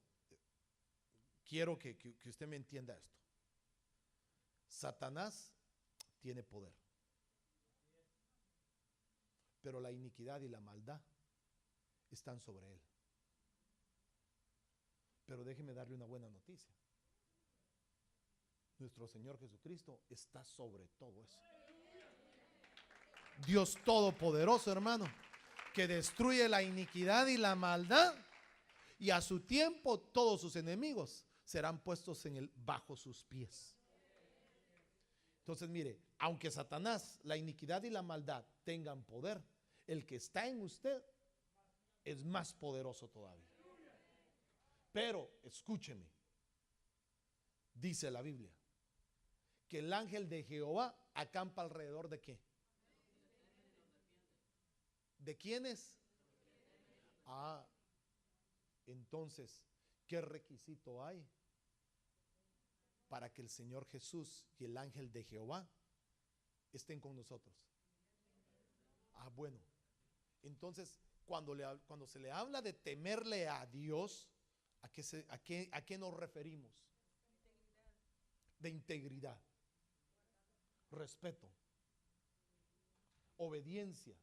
quiero que usted me entienda esto. Satanás tiene poder, pero la iniquidad y la maldad están sobre él. Pero déjeme darle una buena noticia. Nuestro Señor Jesucristo está sobre todo eso. Dios Todopoderoso, hermano, que destruye la iniquidad y la maldad, y a su tiempo todos sus enemigos serán puestos bajo sus pies. Entonces, mire, aunque Satanás, la iniquidad y la maldad tengan poder, el que está en usted es más poderoso todavía. Pero, escúcheme, dice la Biblia, que el ángel de Jehová acampa alrededor de ¿qué? ¿De quiénes? Entonces, ¿qué requisito hay para que el Señor Jesús y el ángel de Jehová estén con nosotros. Ah, bueno. Entonces, cuando se le habla de temerle a Dios, ¿a qué nos referimos? De integridad, respeto, obediencia.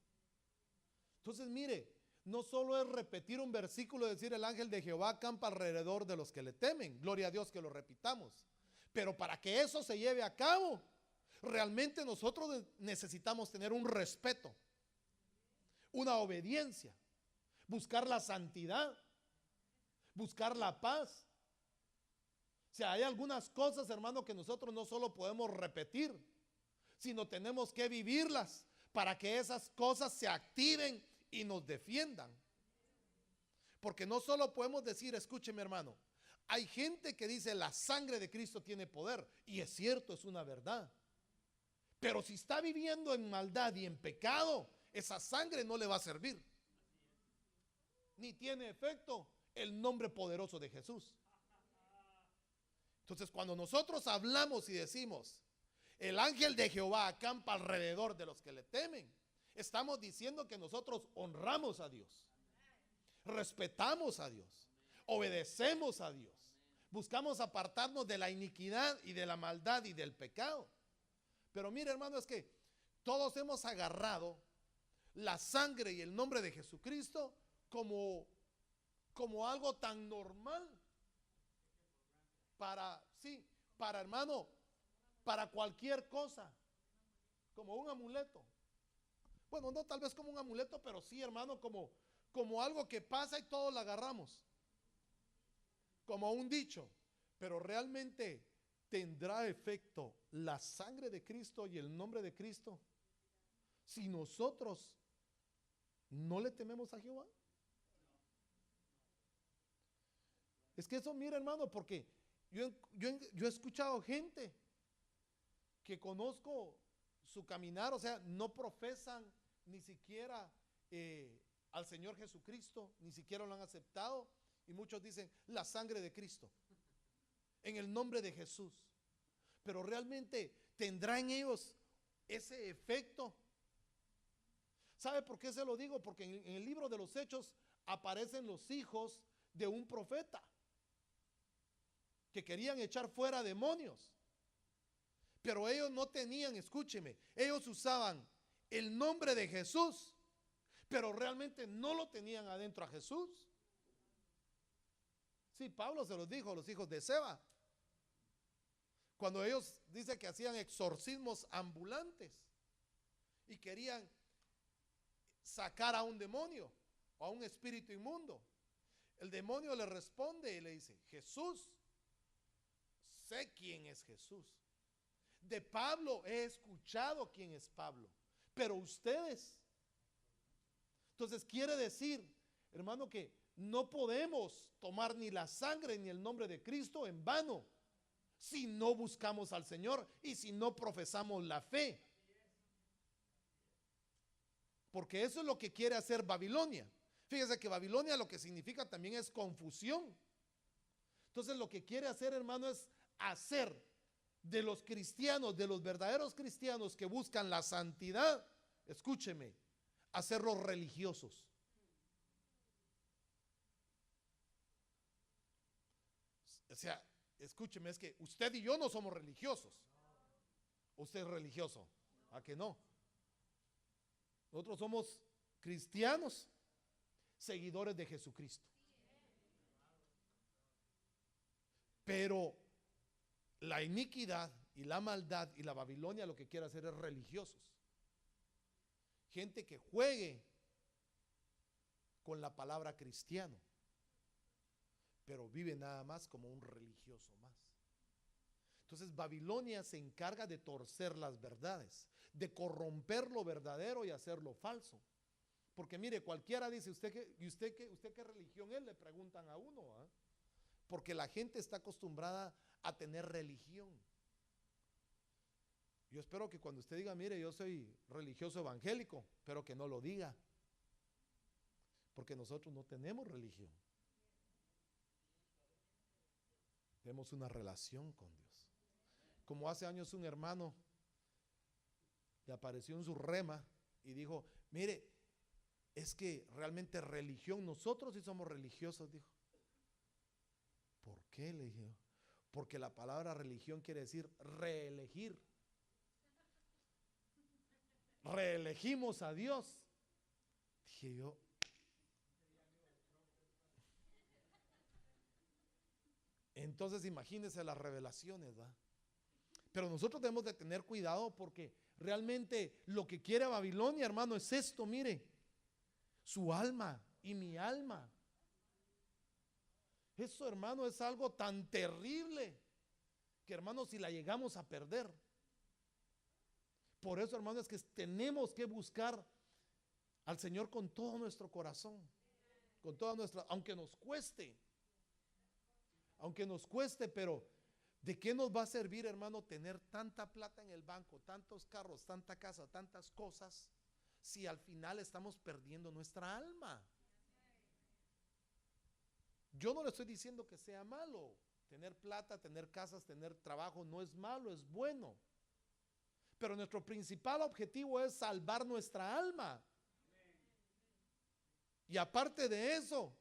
Entonces, mire, no solo es repetir un versículo, decir el ángel de Jehová acampa alrededor de los que le temen. Gloria a Dios que lo repitamos. Pero para que eso se lleve a cabo, realmente nosotros necesitamos tener un respeto, una obediencia, buscar la santidad, buscar la paz. O sea, hay algunas cosas, hermano, que nosotros no solo podemos repetir, sino tenemos que vivirlas para que esas cosas se activen y nos defiendan. Porque no solo podemos decir, escúcheme, hermano, hay gente que dice la sangre de Cristo tiene poder, y es cierto, es una verdad. Pero si está viviendo en maldad y en pecado, esa sangre no le va a servir, ni tiene efecto el nombre poderoso de Jesús. Entonces, cuando nosotros hablamos y decimos el ángel de Jehová acampa alrededor de los que le temen, estamos diciendo que nosotros honramos a Dios, respetamos a Dios, obedecemos a Dios, buscamos apartarnos de la iniquidad y de la maldad y del pecado. Pero mire, hermano, es que todos hemos agarrado la sangre y el nombre de Jesucristo como algo tan normal para hermano, para cualquier cosa, como un amuleto. Bueno, no tal vez como un amuleto, pero sí, hermano, como algo que pasa y todos la agarramos, como un dicho. Pero realmente tendrá efecto la sangre de Cristo y el nombre de Cristo si nosotros no le tememos a Jehová. Es que eso, mira, hermano, porque yo he escuchado gente que conozco su caminar, o sea, no profesan ni siquiera al Señor Jesucristo, ni siquiera lo han aceptado, y muchos dicen la sangre de Cristo, en el nombre de Jesús. Pero realmente tendrá en ellos ese efecto. ¿Sabe por qué se lo digo? Porque en el libro de los Hechos aparecen los hijos de un profeta que querían echar fuera demonios, pero ellos no tenían, escúcheme, ellos usaban el nombre de Jesús, pero realmente no lo tenían adentro a Jesús. Sí, Pablo se los dijo a los hijos de Seba, cuando ellos dicen que hacían exorcismos ambulantes y querían sacar a un demonio o a un espíritu inmundo. El demonio le responde y le dice: Jesús, sé quién es Jesús. De Pablo he escuchado quién es Pablo, pero ustedes. Entonces quiere decir, hermano, que no podemos tomar ni la sangre ni el nombre de Cristo en vano si no buscamos al Señor y si no profesamos la fe. Porque eso es lo que quiere hacer Babilonia. Fíjese que Babilonia lo que significa también es confusión. Entonces lo que quiere hacer, hermano, es hacer de los cristianos, de los verdaderos cristianos que buscan la santidad, escúcheme, hacerlos religiosos. O sea, escúcheme, es que usted y yo no somos religiosos. ¿Usted es religioso? ¿A que no? Nosotros somos cristianos, seguidores de Jesucristo. Pero la iniquidad y la maldad y la Babilonia lo que quiere hacer es religiosos. Gente que juegue con la palabra cristiano, pero vive nada más como un religioso más. Entonces Babilonia se encarga de torcer las verdades, de corromper lo verdadero y hacerlo falso. Porque mire, cualquiera dice, ¿usted qué religión es? Le preguntan a uno, ¿eh? Porque la gente está acostumbrada a tener religión. Yo espero que cuando usted diga, mire, yo soy religioso evangélico, pero que no lo diga, porque nosotros no tenemos religión. Tenemos una relación con Dios. Como hace años un hermano le apareció en su rema y dijo, mire, es que realmente religión, nosotros sí somos religiosos, dijo. ¿Por qué? Le dije, porque la palabra religión quiere decir reelegir. Reelegimos a Dios. Dije yo, entonces imagínense las revelaciones, ¿va? Pero nosotros debemos de tener cuidado porque realmente lo que quiere Babilonia, hermano, es esto, mire, su alma y mi alma. Eso, hermano, es algo tan terrible que, hermano, si la llegamos a perder. Por eso, hermano, es que tenemos que buscar al Señor con todo nuestro corazón, con toda nuestra, aunque nos cueste, pero ¿de qué nos va a servir, hermano, tener tanta plata en el banco, tantos carros, tanta casa, tantas cosas, si al final estamos perdiendo nuestra alma? Yo no le estoy diciendo que sea malo. Tener plata, tener casas, tener trabajo no es malo, es bueno. Pero nuestro principal objetivo es salvar nuestra alma. Y aparte de eso,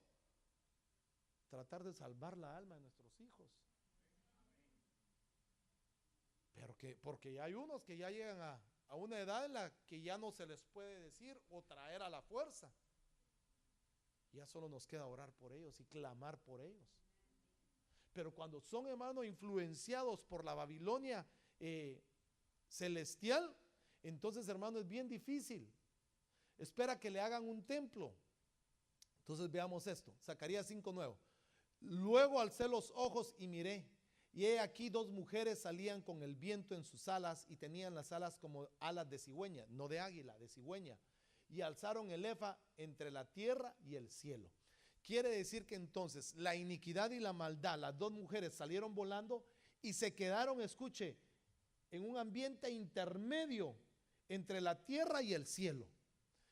tratar de salvar la alma de nuestros hijos. Pero porque ya hay unos que ya llegan a una edad en la que ya no se les puede decir o traer a la fuerza. Ya solo nos queda orar por ellos y clamar por ellos. Pero cuando son, hermanos, influenciados por la Babilonia celestial, entonces, hermano, es bien difícil. Espera que le hagan un templo. Entonces veamos esto, Zacarías 5:9. Luego alcé los ojos y miré, y he aquí 2 mujeres salían con el viento en sus alas, y tenían las alas como alas de cigüeña, no de águila, de cigüeña, y alzaron el efa entre la tierra y el cielo. Quiere decir que entonces la iniquidad y la maldad, las 2 mujeres salieron volando y se quedaron, escuche, en un ambiente intermedio entre la tierra y el cielo.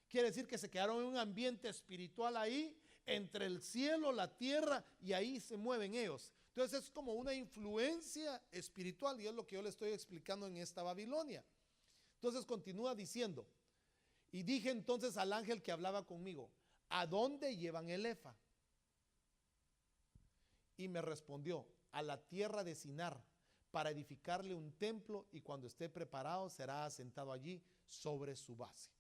Quiere decir que se quedaron en un ambiente espiritual ahí, entre el cielo, la tierra, y ahí se mueven ellos. Entonces es como una influencia espiritual, y es lo que yo le estoy explicando en esta Babilonia. Entonces continúa diciendo, y dije entonces al ángel que hablaba conmigo, ¿a dónde llevan el efa? Y me respondió, a la tierra de Sinar, para edificarle un templo, y cuando esté preparado será asentado allí sobre su base.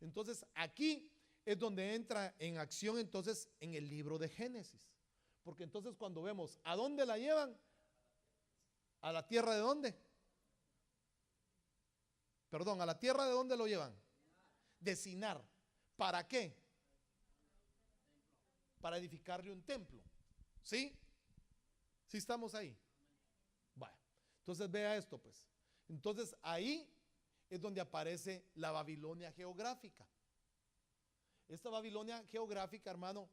Entonces aquí es donde entra en acción entonces en el libro de Génesis. Porque entonces cuando vemos a dónde la llevan, a la tierra de dónde, perdón, a la tierra de dónde lo llevan, de Sinar. ¿Para qué? Para edificarle un templo. ¿Sí? ¿Sí estamos ahí? Bueno, entonces vea esto pues. Entonces ahí es donde aparece la Babilonia geográfica. Esta Babilonia geográfica, hermano,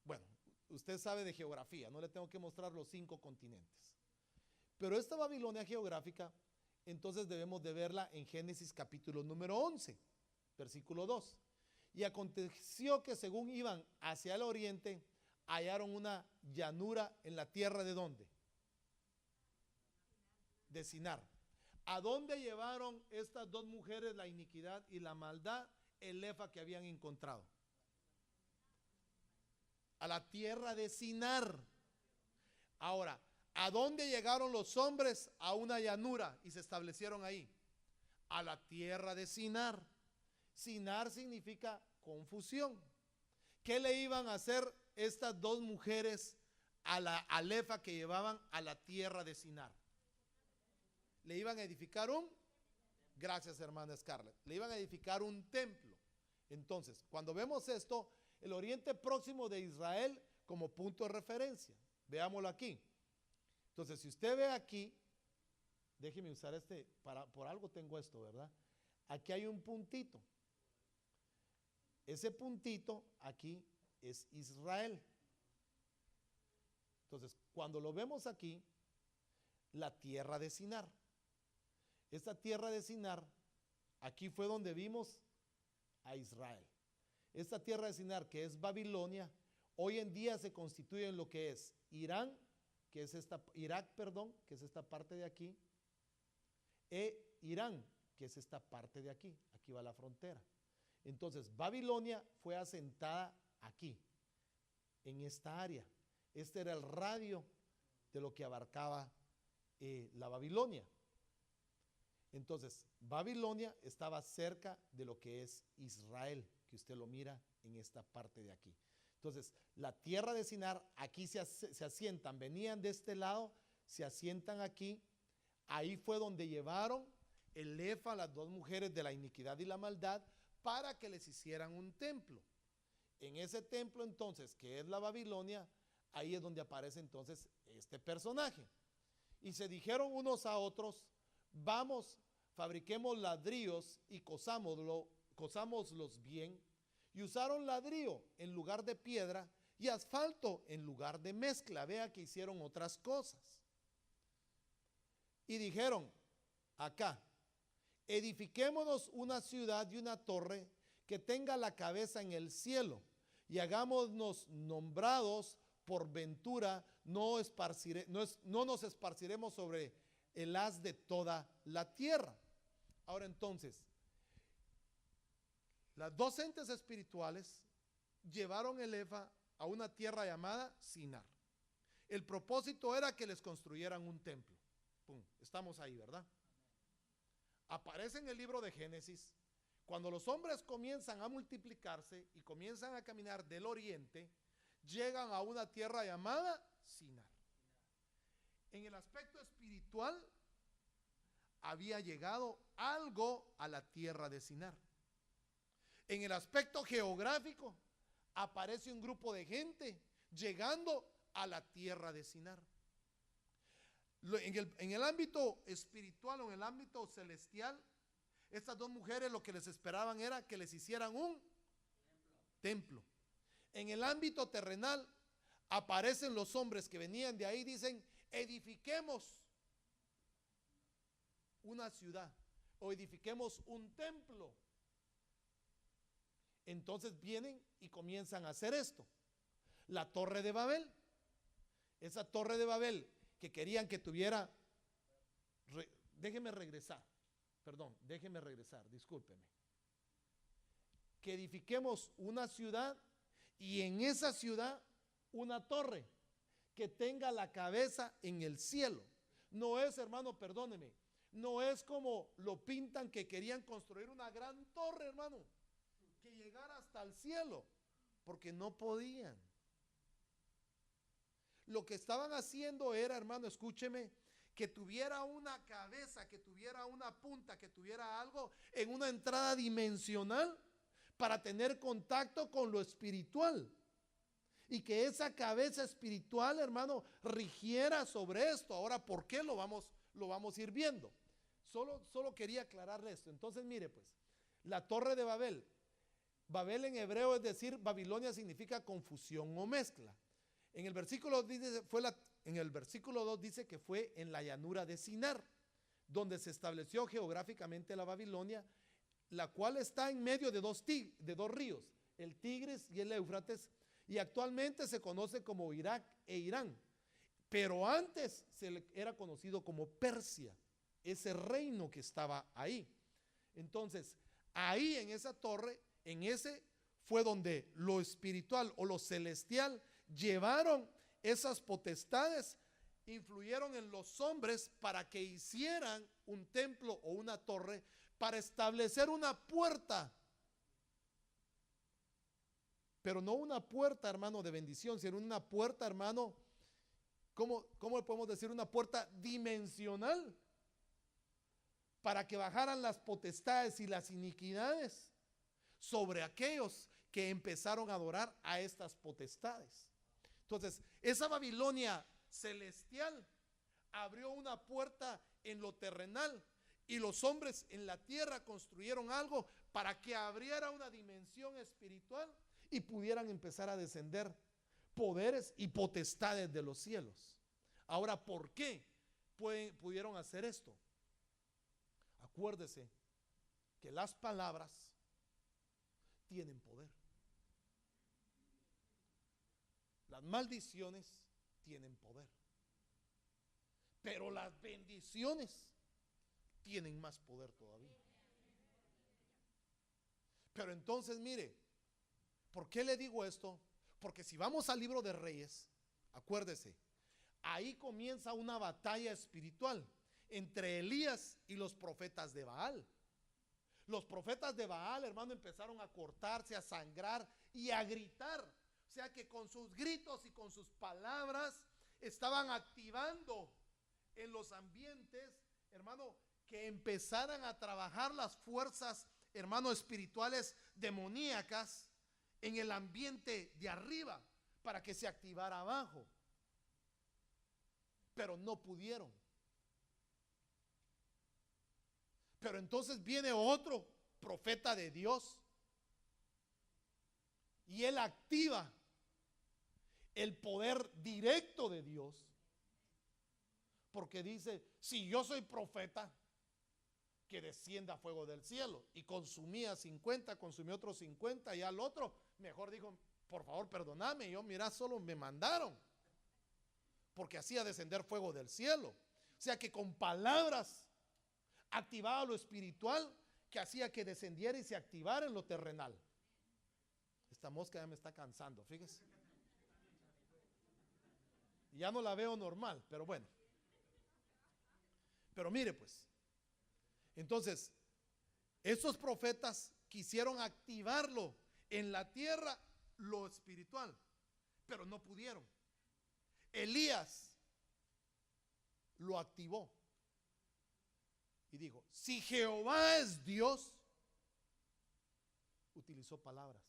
bueno, usted sabe de geografía, no le tengo que mostrar los 5 continentes. Pero esta Babilonia geográfica, entonces debemos de verla en Génesis capítulo número 11, versículo 2. Y aconteció que según iban hacia el oriente, hallaron una llanura en la tierra de ¿dónde? De Sinar. ¿A dónde llevaron estas 2 mujeres la iniquidad y la maldad, el efa que habían encontrado? A la tierra de Sinar. Ahora, ¿a dónde llegaron los hombres? A una llanura y se establecieron ahí. A la tierra de Sinar. Sinar significa confusión. ¿Qué le iban a hacer estas 2 mujeres al efa que llevaban a la tierra de Sinar? Le iban a edificar gracias hermana Scarlett, le iban a edificar un templo. Entonces, cuando vemos esto, el oriente próximo de Israel como punto de referencia, veámoslo aquí. Entonces, si usted ve aquí, déjeme usar por algo tengo esto, ¿verdad? Aquí hay un puntito. Ese puntito aquí es Israel. Entonces, cuando lo vemos aquí, la tierra de Sinar. Esta tierra de Sinar, aquí fue donde vimos a Israel. Esta tierra de Sinar, que es Babilonia, hoy en día se constituye en lo que es Irak, que es esta parte de aquí, e Irán, que es esta parte de aquí. Aquí va la frontera. Entonces, Babilonia fue asentada aquí, en esta área. Este era el radio de lo que abarcaba la Babilonia. Entonces, Babilonia estaba cerca de lo que es Israel, que usted lo mira en esta parte de aquí. Entonces, la tierra de Sinar, aquí se asientan, venían de este lado, se asientan aquí. Ahí fue donde llevaron el efa a las dos mujeres de la iniquidad y la maldad para que les hicieran un templo. En ese templo entonces, que es la Babilonia, ahí es donde aparece entonces este personaje. Y se dijeron unos a otros, vamos, fabriquemos ladrillos y cosámoslos bien. Y usaron ladrillo en lugar de piedra y asfalto en lugar de mezcla. Vea que hicieron otras cosas. Y dijeron, acá, edifiquémonos una ciudad y una torre que tenga la cabeza en el cielo y hagámonos nombrados por ventura, no nos esparciremos sobre el haz de toda la tierra. Ahora entonces, las dos entes espirituales llevaron el efa a una tierra llamada Sinar. El propósito era que les construyeran un templo. Pum, estamos ahí, ¿verdad? Aparece en el libro de Génesis, cuando los hombres comienzan a multiplicarse y comienzan a caminar del oriente, llegan a una tierra llamada Sinar. En el aspecto espiritual, había llegado algo a la tierra de Sinar. En el aspecto geográfico, aparece un grupo de gente llegando a la tierra de Sinar. En el ámbito espiritual o en el ámbito celestial, estas dos mujeres lo que les esperaban era que les hicieran un templo. En el ámbito terrenal, aparecen los hombres que venían de ahí, dicen, edifiquemos una ciudad o edifiquemos un templo. Entonces vienen y comienzan a hacer esto. La torre de Babel, esa torre de Babel que querían que tuviera, déjeme regresar, discúlpeme. Que edifiquemos una ciudad y en esa ciudad una torre que tenga la cabeza en el cielo. No es, hermano, perdóneme, no es como lo pintan que querían construir una gran torre, hermano, que llegara hasta el cielo, porque no podían. Lo que estaban haciendo era, hermano, escúcheme, que tuviera una cabeza, que tuviera una punta, que tuviera algo en una entrada dimensional para tener contacto con lo espiritual. Y que esa cabeza espiritual, hermano, rigiera sobre esto. Ahora, ¿por qué lo vamos a ir viendo? Solo quería aclararle esto. Entonces, mire pues, la torre de Babel. Babel en hebreo, es decir, Babilonia significa confusión o mezcla. En el versículo 2 dice que fue en la llanura de Sinar, donde se estableció geográficamente la Babilonia, la cual está en medio de dos ríos, el Tigris y el Éufrates, y actualmente se conoce como Irak e Irán, pero antes era conocido como Persia, ese reino que estaba ahí. Entonces, ahí en esa torre, en ese fue donde lo espiritual o lo celestial llevaron esas potestades, influyeron en los hombres para que hicieran un templo o una torre para establecer una puerta. Pero no una puerta, hermano, de bendición, sino una puerta, hermano, ¿cómo le podemos decir? Una puerta dimensional para que bajaran las potestades y las iniquidades sobre aquellos que empezaron a adorar a estas potestades. Entonces, esa Babilonia celestial abrió una puerta en lo terrenal y los hombres en la tierra construyeron algo para que abriera una dimensión espiritual y pudieran empezar a descender poderes y potestades de los cielos. Ahora, ¿por qué pudieron hacer esto? Acuérdese que las palabras tienen poder. Las maldiciones tienen poder. Pero las bendiciones tienen más poder todavía. Pero entonces mire, ¿por qué le digo esto? Porque si vamos al libro de Reyes, acuérdese, ahí comienza una batalla espiritual entre Elías y los profetas de Baal. Los profetas de Baal, hermano, empezaron a cortarse, a sangrar y a gritar. O sea que con sus gritos y con sus palabras estaban activando en los ambientes, hermano, que empezaran a trabajar las fuerzas, hermano, espirituales demoníacas en el ambiente de arriba para que se activara abajo. Pero no pudieron. Pero entonces viene otro profeta de Dios y él activa el poder directo de Dios, porque dice: si yo soy profeta, que descienda fuego del cielo. Y consumía 50, consumió otros 50, y al otro mejor dijo: por favor perdóname, yo mira, solo me mandaron, porque hacía descender fuego del cielo. O sea que con palabras activaba lo espiritual, que hacía que descendiera y se activara en lo terrenal. Esta mosca ya me está cansando, fíjese. Ya no la veo normal, pero bueno. Pero mire pues, entonces esos profetas quisieron activarlo en la tierra, lo espiritual, pero no pudieron. Elías lo activó y dijo: si Jehová es Dios, utilizó palabras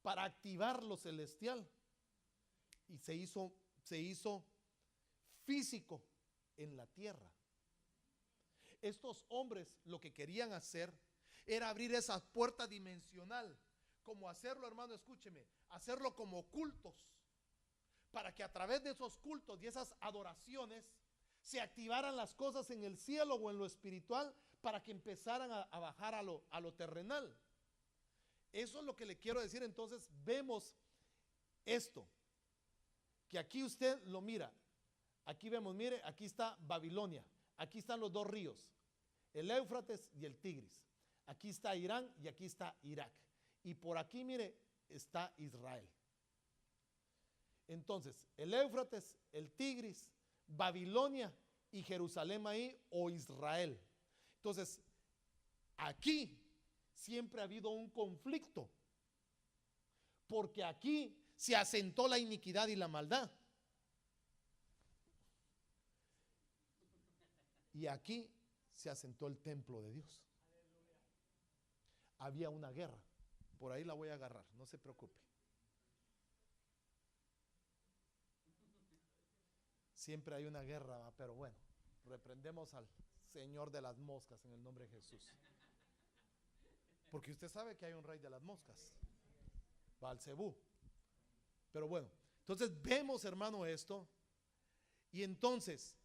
para activar lo celestial, y se hizo físico en la tierra. Estos hombres lo que querían hacer era abrir esa puerta dimensional, como hacerlo, hermano, escúcheme, hacerlo como cultos, para que a través de esos cultos y esas adoraciones se activaran las cosas en el cielo o en lo espiritual, para que empezaran a bajar a lo terrenal. Eso es lo que le quiero decir. Entonces vemos esto, que aquí usted lo mira. Aquí vemos, mire, aquí está Babilonia, aquí están los dos ríos, el Éufrates y el Tigris. Aquí está Irán y aquí está Irak. Y por aquí, mire, está Israel. Entonces, el Éufrates, el Tigris, Babilonia y Jerusalén ahí, o Israel. Entonces, aquí siempre ha habido un conflicto, porque aquí se asentó la iniquidad y la maldad. Y aquí se asentó el templo de Dios. Había una guerra. Por ahí la voy a agarrar, no se preocupe. Siempre hay una guerra, pero bueno, reprendemos al Señor de las moscas en el nombre de Jesús. Porque usted sabe que hay un rey de las moscas, Baal-Zebú. Pero bueno, entonces vemos, hermano, esto. Y entonces,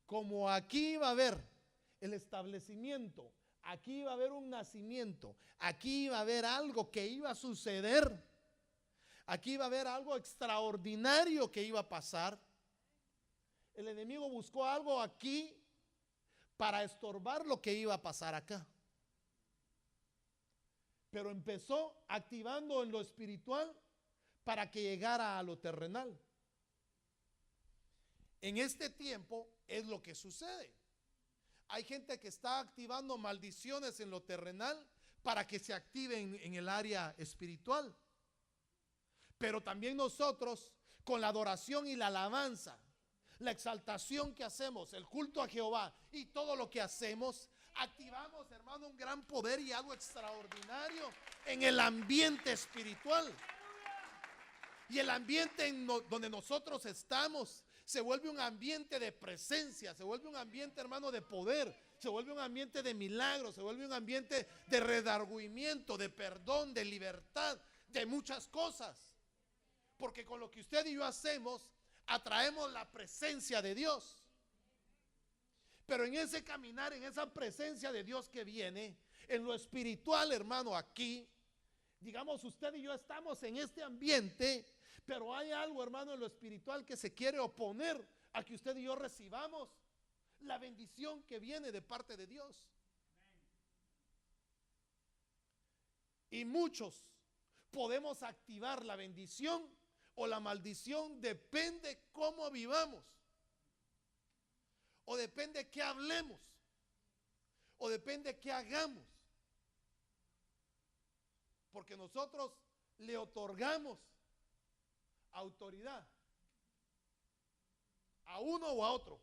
como aquí iba a haber el establecimiento, aquí iba a haber un nacimiento, aquí iba a haber algo que iba a suceder, aquí iba a haber algo extraordinario que iba a pasar, el enemigo buscó algo aquí para estorbar lo que iba a pasar acá. Pero empezó activando en lo espiritual para que llegara a lo terrenal. En este tiempo es lo que sucede. Hay gente que está activando maldiciones en lo terrenal para que se activen en el área espiritual. Pero también nosotros, con la adoración y la alabanza, la exaltación que hacemos, el culto a Jehová y todo lo que hacemos, activamos, hermano, un gran poder y algo extraordinario en el ambiente espiritual. Y el ambiente donde nosotros estamos se vuelve un ambiente de presencia, se vuelve un ambiente, hermano, de poder, se vuelve un ambiente de milagros, se vuelve un ambiente de redargüimiento, de perdón, de libertad, de muchas cosas. Porque con lo que usted y yo hacemos, atraemos la presencia de Dios. Pero en ese caminar, en esa presencia de Dios que viene, en lo espiritual, hermano, aquí, digamos, usted y yo estamos en este ambiente, pero hay algo, hermano, en lo espiritual que se quiere oponer a que usted y yo recibamos la bendición que viene de parte de Dios. Y muchos podemos activar la bendición o la maldición, depende cómo vivamos, o depende qué hablemos, o depende qué hagamos, porque nosotros le otorgamos autoridad a uno o a otro.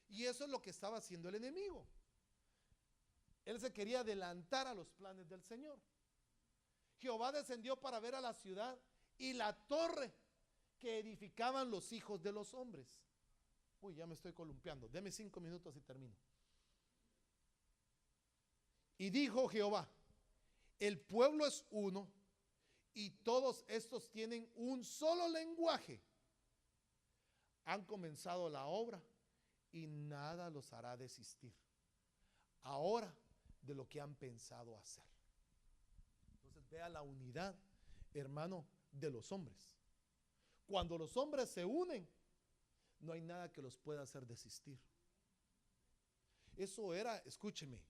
Y eso es lo que estaba haciendo el enemigo. Él se quería adelantar a los planes del Señor. Jehová descendió para ver a la ciudad y la torre que edificaban los hijos de los hombres. Uy, ya me estoy columpiando. Deme 5 minutos y termino. Y dijo Jehová: el pueblo es uno y todos estos tienen un solo lenguaje. Han comenzado la obra y nada los hará desistir ahora de lo que han pensado hacer. Entonces vea la unidad, hermano, de los hombres. Cuando los hombres se unen, no hay nada que los pueda hacer desistir. Eso era, escúcheme,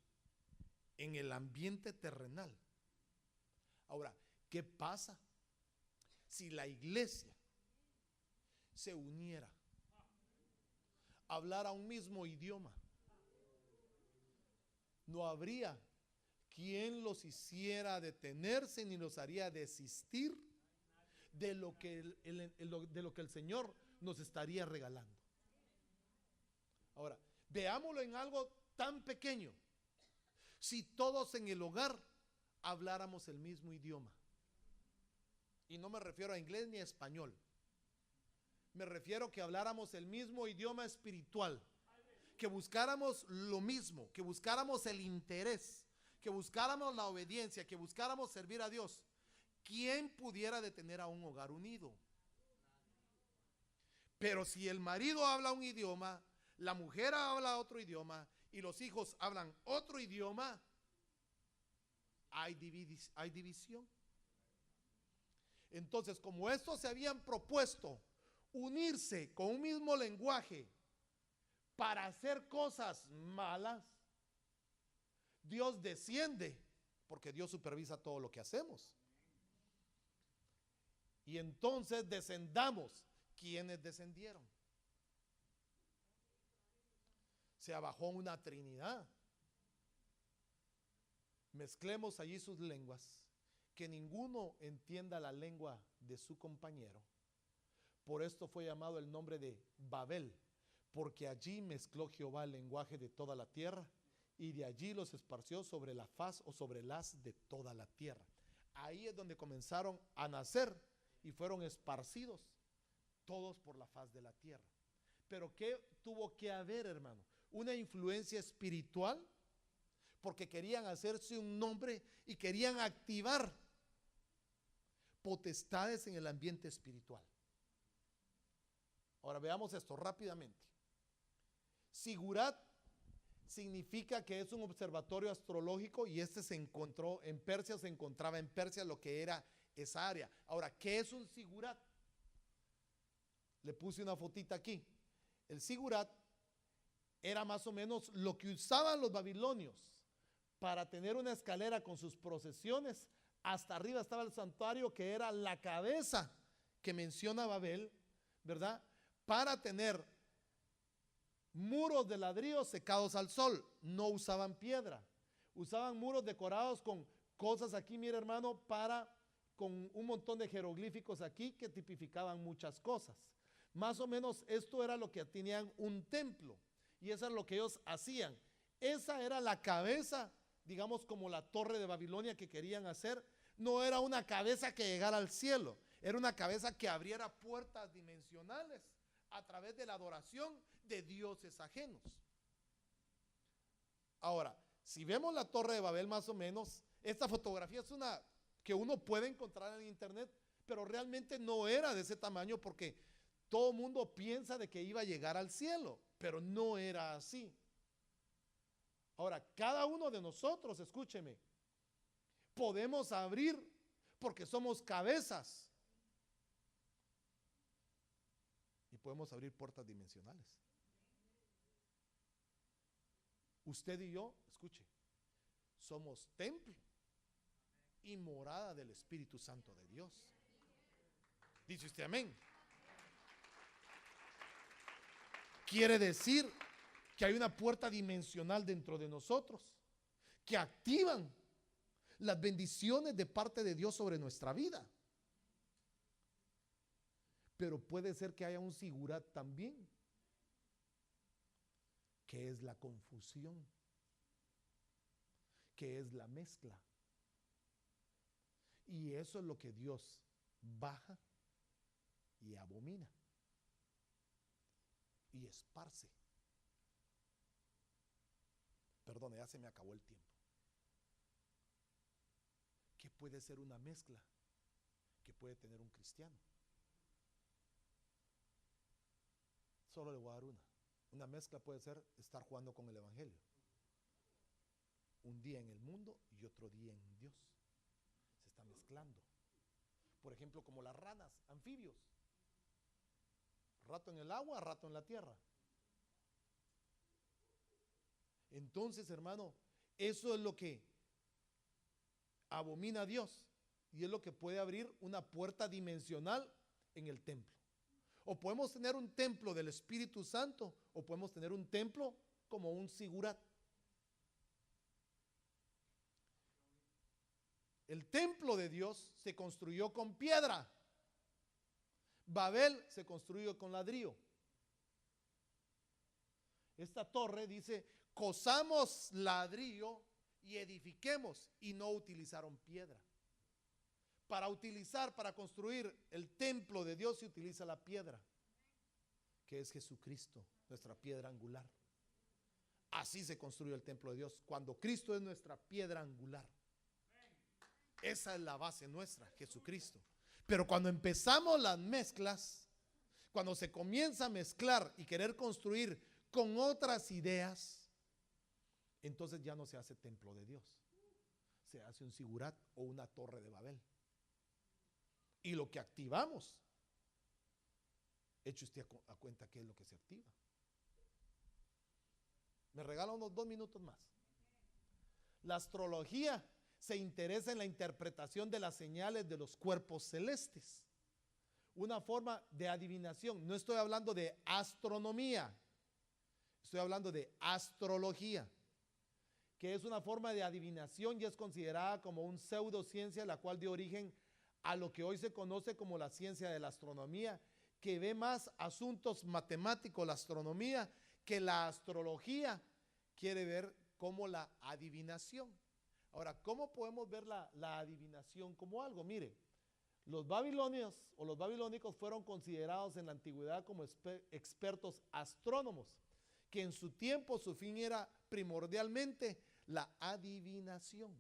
en el ambiente terrenal. Ahora, ¿qué pasa si la iglesia se uniera, hablara un mismo idioma? No habría quien los hiciera detenerse ni los haría desistir de lo que el Señor nos estaría regalando. Ahora, veámoslo en algo tan pequeño. Si todos en el hogar habláramos el mismo idioma, y no me refiero a inglés ni a español, me refiero que habláramos el mismo idioma espiritual, que buscáramos lo mismo, que buscáramos el interés, que buscáramos la obediencia, que buscáramos servir a Dios. ¿Quién pudiera detener a un hogar unido? Pero si el marido habla un idioma, la mujer habla otro idioma y los hijos hablan otro idioma, hay división. Entonces, como estos se habían propuesto unirse con un mismo lenguaje para hacer cosas malas, Dios desciende, porque Dios supervisa todo lo que hacemos. Y entonces descendamos. ¿Quiénes descendieron? Se abajó una trinidad. Mezclemos allí sus lenguas, que ninguno entienda la lengua de su compañero. Por esto fue llamado el nombre de Babel, porque allí mezcló Jehová el lenguaje de toda la tierra, y de allí los esparció sobre la faz o sobre las de toda la tierra. Ahí es donde comenzaron a nacer y fueron esparcidos todos por la faz de la tierra. Pero ¿qué tuvo que haber, hermano? Una influencia espiritual, porque querían hacerse un nombre y querían activar potestades en el ambiente espiritual. Ahora veamos esto rápidamente. Sigurat significa que es un observatorio astrológico, y este se encontró en Persia, se encontraba en Persia lo que era esa área. Ahora, ¿qué es un sigurat? Le puse una fotita aquí. El sigurat era más o menos lo que usaban los babilonios para tener una escalera con sus procesiones. Hasta arriba estaba el santuario, que era la cabeza que menciona Babel, ¿verdad? Para tener muros de ladrillos secados al sol. No usaban piedra, usaban muros decorados con cosas aquí, mire hermano, con un montón de jeroglíficos aquí que tipificaban muchas cosas. Más o menos esto era lo que tenían un templo, y eso es lo que ellos hacían. Esa era la cabeza, digamos, como la torre de Babilonia que querían hacer. No era una cabeza que llegara al cielo, era una cabeza que abriera puertas dimensionales a través de la adoración de dioses ajenos. Ahora, si vemos la torre de Babel, más o menos, esta fotografía es una que uno puede encontrar en internet, pero realmente no era de ese tamaño, porque todo el mundo piensa de que iba a llegar al cielo, pero no era así. Ahora, cada uno de nosotros, escúcheme, podemos abrir porque somos cabezas. Y podemos abrir puertas dimensionales. Usted y yo, escuche, somos templo y morada del Espíritu Santo de Dios. Dice usted amén. Quiere decir que hay una puerta dimensional dentro de nosotros que activan las bendiciones de parte de Dios sobre nuestra vida. Pero puede ser que haya un sigurat también, que es la confusión, que es la mezcla. Y eso es lo que Dios baja y abomina y esparce. Perdón, ya se me acabó el tiempo. ¿Qué puede ser una mezcla que puede tener un cristiano? Solo le voy a dar una. Una mezcla puede ser estar jugando con el evangelio. Un día en el mundo y otro día en Dios. Se está mezclando. Por ejemplo, como las ranas, anfibios. Rato en el agua, rato en la tierra. Entonces, hermano, eso es lo que abomina a Dios y es lo que puede abrir una puerta dimensional en el templo. O podemos tener un templo del Espíritu Santo o podemos tener un templo como un sigurat. El templo de Dios se construyó con piedra. Babel se construyó con ladrillo. Esta torre dice, cosamos ladrillo y edifiquemos, y no utilizaron piedra. Para construir el templo de Dios se utiliza la piedra, que es Jesucristo, nuestra piedra angular. Así se construye el templo de Dios, cuando Cristo es nuestra piedra angular. Esa es la base nuestra, Jesucristo. Pero cuando empezamos las mezclas, cuando se comienza a mezclar y querer construir con otras ideas, entonces ya no se hace templo de Dios, se hace un sigurat o una torre de Babel. Y lo que activamos, eche usted a cuenta qué es lo que se activa. Me regala unos 2 minutos más. La astrología se interesa en la interpretación de las señales de los cuerpos celestes. Una forma de adivinación. No estoy hablando de astronomía, estoy hablando de astrología, que es una forma de adivinación y es considerada como un pseudociencia, la cual dio origen a lo que hoy se conoce como la ciencia de la astronomía, que ve más asuntos matemáticos la astronomía que la astrología quiere ver como la adivinación. Ahora, ¿cómo podemos ver la adivinación como algo? Mire, los babilonios o los babilónicos fueron considerados en la antigüedad como expertos astrónomos, que en su tiempo su fin era primordialmente la adivinación.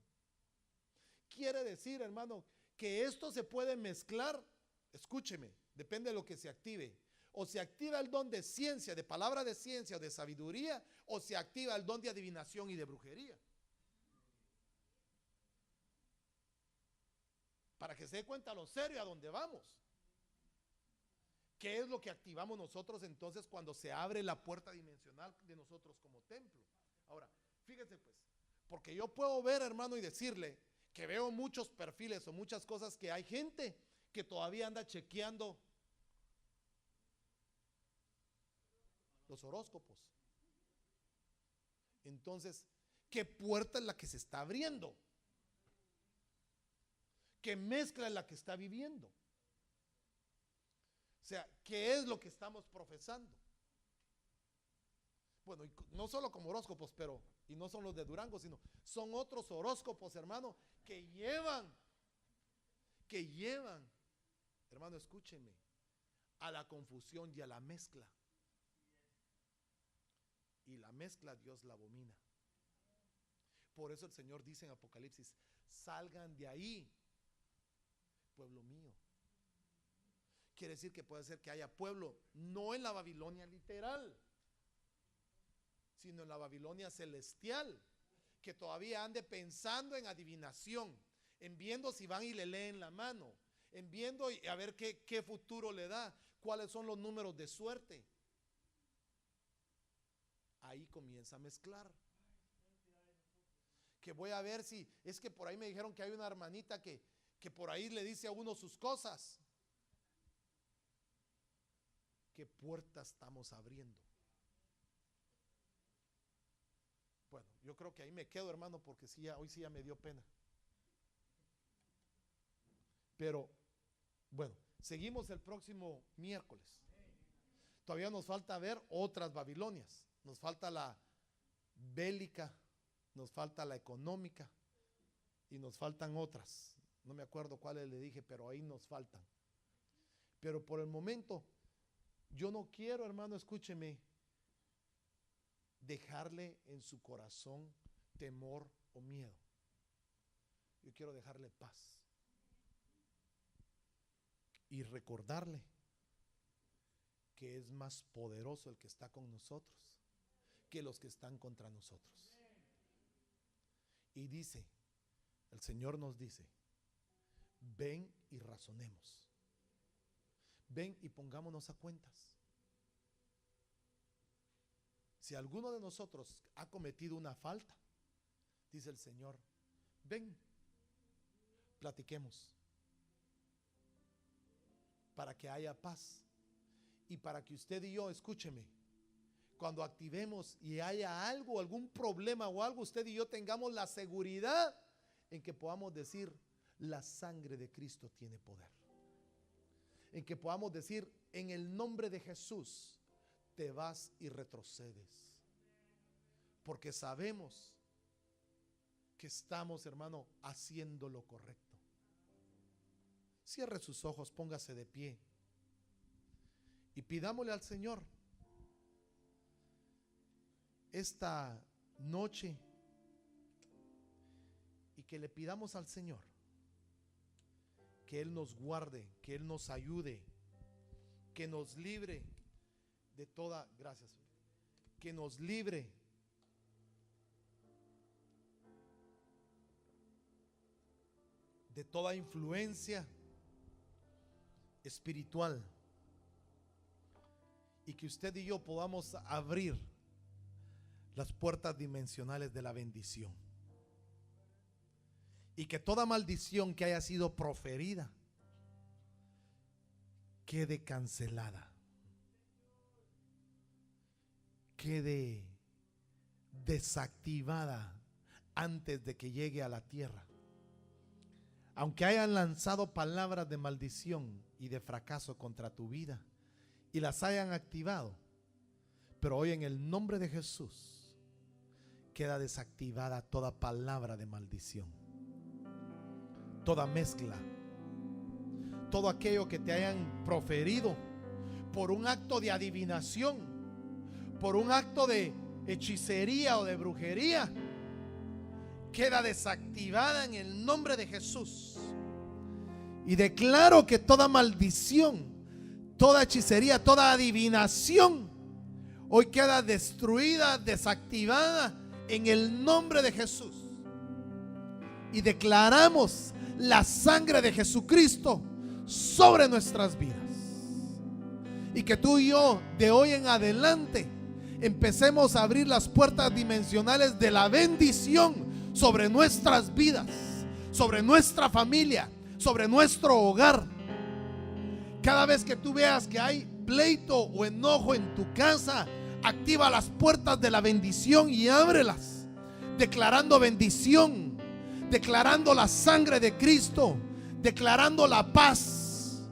Quiere decir, hermano, que esto se puede mezclar, escúcheme, depende de lo que se active. O se activa el don de ciencia, de palabra de ciencia o de sabiduría, o se activa el don de adivinación y de brujería. Para que se dé cuenta lo serio a dónde vamos. ¿Qué es lo que activamos nosotros entonces cuando se abre la puerta dimensional de nosotros como templo? Ahora, fíjese pues, porque yo puedo ver, hermano, y decirle que veo muchos perfiles o muchas cosas que hay gente que todavía anda chequeando los horóscopos. Entonces, ¿qué puerta es la que se está abriendo? ¿Qué mezcla es la que está viviendo? O sea, ¿qué es lo que estamos profesando? Bueno, y no solo como horóscopos, pero, y no son los de Durango, sino son otros horóscopos, hermano, que llevan, hermano, escúcheme, a la confusión y a la mezcla. Y la mezcla Dios la abomina. Por eso el Señor dice en Apocalipsis, salgan de ahí, pueblo mío. Quiere decir que puede ser que haya pueblo, no en la Babilonia literal, sino en la Babilonia celestial, que todavía ande pensando en adivinación, en viendo si van y le leen la mano, en viendo a ver qué futuro le da. cuáles son los números de suerte. Ahí comienza a mezclar. Que voy a ver si es que por ahí me dijeron que hay una hermanita que por ahí le dice a uno sus cosas. ¿Qué puerta estamos abriendo? Bueno, yo creo que ahí me quedo, hermano, porque sí, hoy sí ya me dio pena. Pero bueno, seguimos el próximo miércoles. Todavía nos falta ver otras Babilonias. Nos falta la bélica, nos falta la económica y nos faltan otras. No me acuerdo cuáles le dije, pero ahí nos faltan. Pero por el momento, yo no quiero, hermano, escúcheme, dejarle en su corazón temor o miedo. Yo quiero dejarle paz y recordarle que es más poderoso el que está con nosotros que los que están contra nosotros. Y dice, el Señor nos dice, ven y razonemos. Ven y pongámonos a cuentas. Si alguno de nosotros ha cometido una falta, dice el Señor, ven, platiquemos, para que haya paz y para que usted y yo, escúcheme, cuando activemos y haya algo, algún problema o algo, usted y yo tengamos la seguridad en que podamos decir, la sangre de Cristo tiene poder. En que podamos decir, en el nombre de Jesús, te vas y retrocedes. Porque sabemos que estamos, hermano, haciendo lo correcto. Cierre sus ojos, póngase de pie y pidámosle al Señor esta noche, y que le pidamos al Señor que Él nos guarde, que Él nos ayude, que nos libre de toda, gracias, que nos libre de toda influencia espiritual, y que usted y yo podamos abrir las puertas dimensionales de la bendición, y que toda maldición que haya sido proferida quede cancelada, quede desactivada antes de que llegue a la tierra. Aunque hayan lanzado palabras de maldición y de fracaso contra tu vida y las hayan activado, pero hoy en el nombre de Jesús queda desactivada toda palabra de maldición, toda mezcla, todo aquello que te hayan proferido por un acto de adivinación, por un acto de hechicería o de brujería, queda desactivada en el nombre de Jesús. Y declaro que toda maldición, toda hechicería, toda adivinación hoy queda destruida, desactivada en el nombre de Jesús. Y declaramos la sangre de Jesucristo sobre nuestras vidas. Y que tú y yo de hoy en adelante empecemos a abrir las puertas dimensionales de la bendición sobre nuestras vidas, sobre nuestra familia, sobre nuestro hogar. Cada vez que tú veas que hay pleito o enojo en tu casa, activa las puertas de la bendición y ábrelas, declarando bendición, declarando la sangre de Cristo, declarando la paz,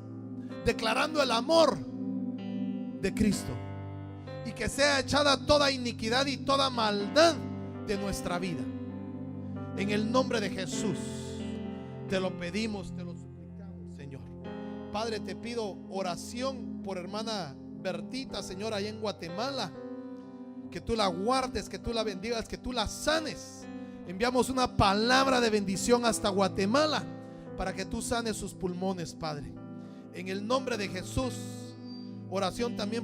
declarando el amor de Cristo, y que sea echada toda iniquidad y toda maldad de nuestra vida. En el nombre de Jesús te lo pedimos, te lo suplicamos, Señor. Padre, te pido oración por hermana Bertita, Señor, allá en Guatemala. Que tú la guardes, que tú la bendigas, que tú la sanes. Enviamos una palabra de bendición hasta Guatemala para que tú sanes sus pulmones, Padre. En el nombre de Jesús, oración también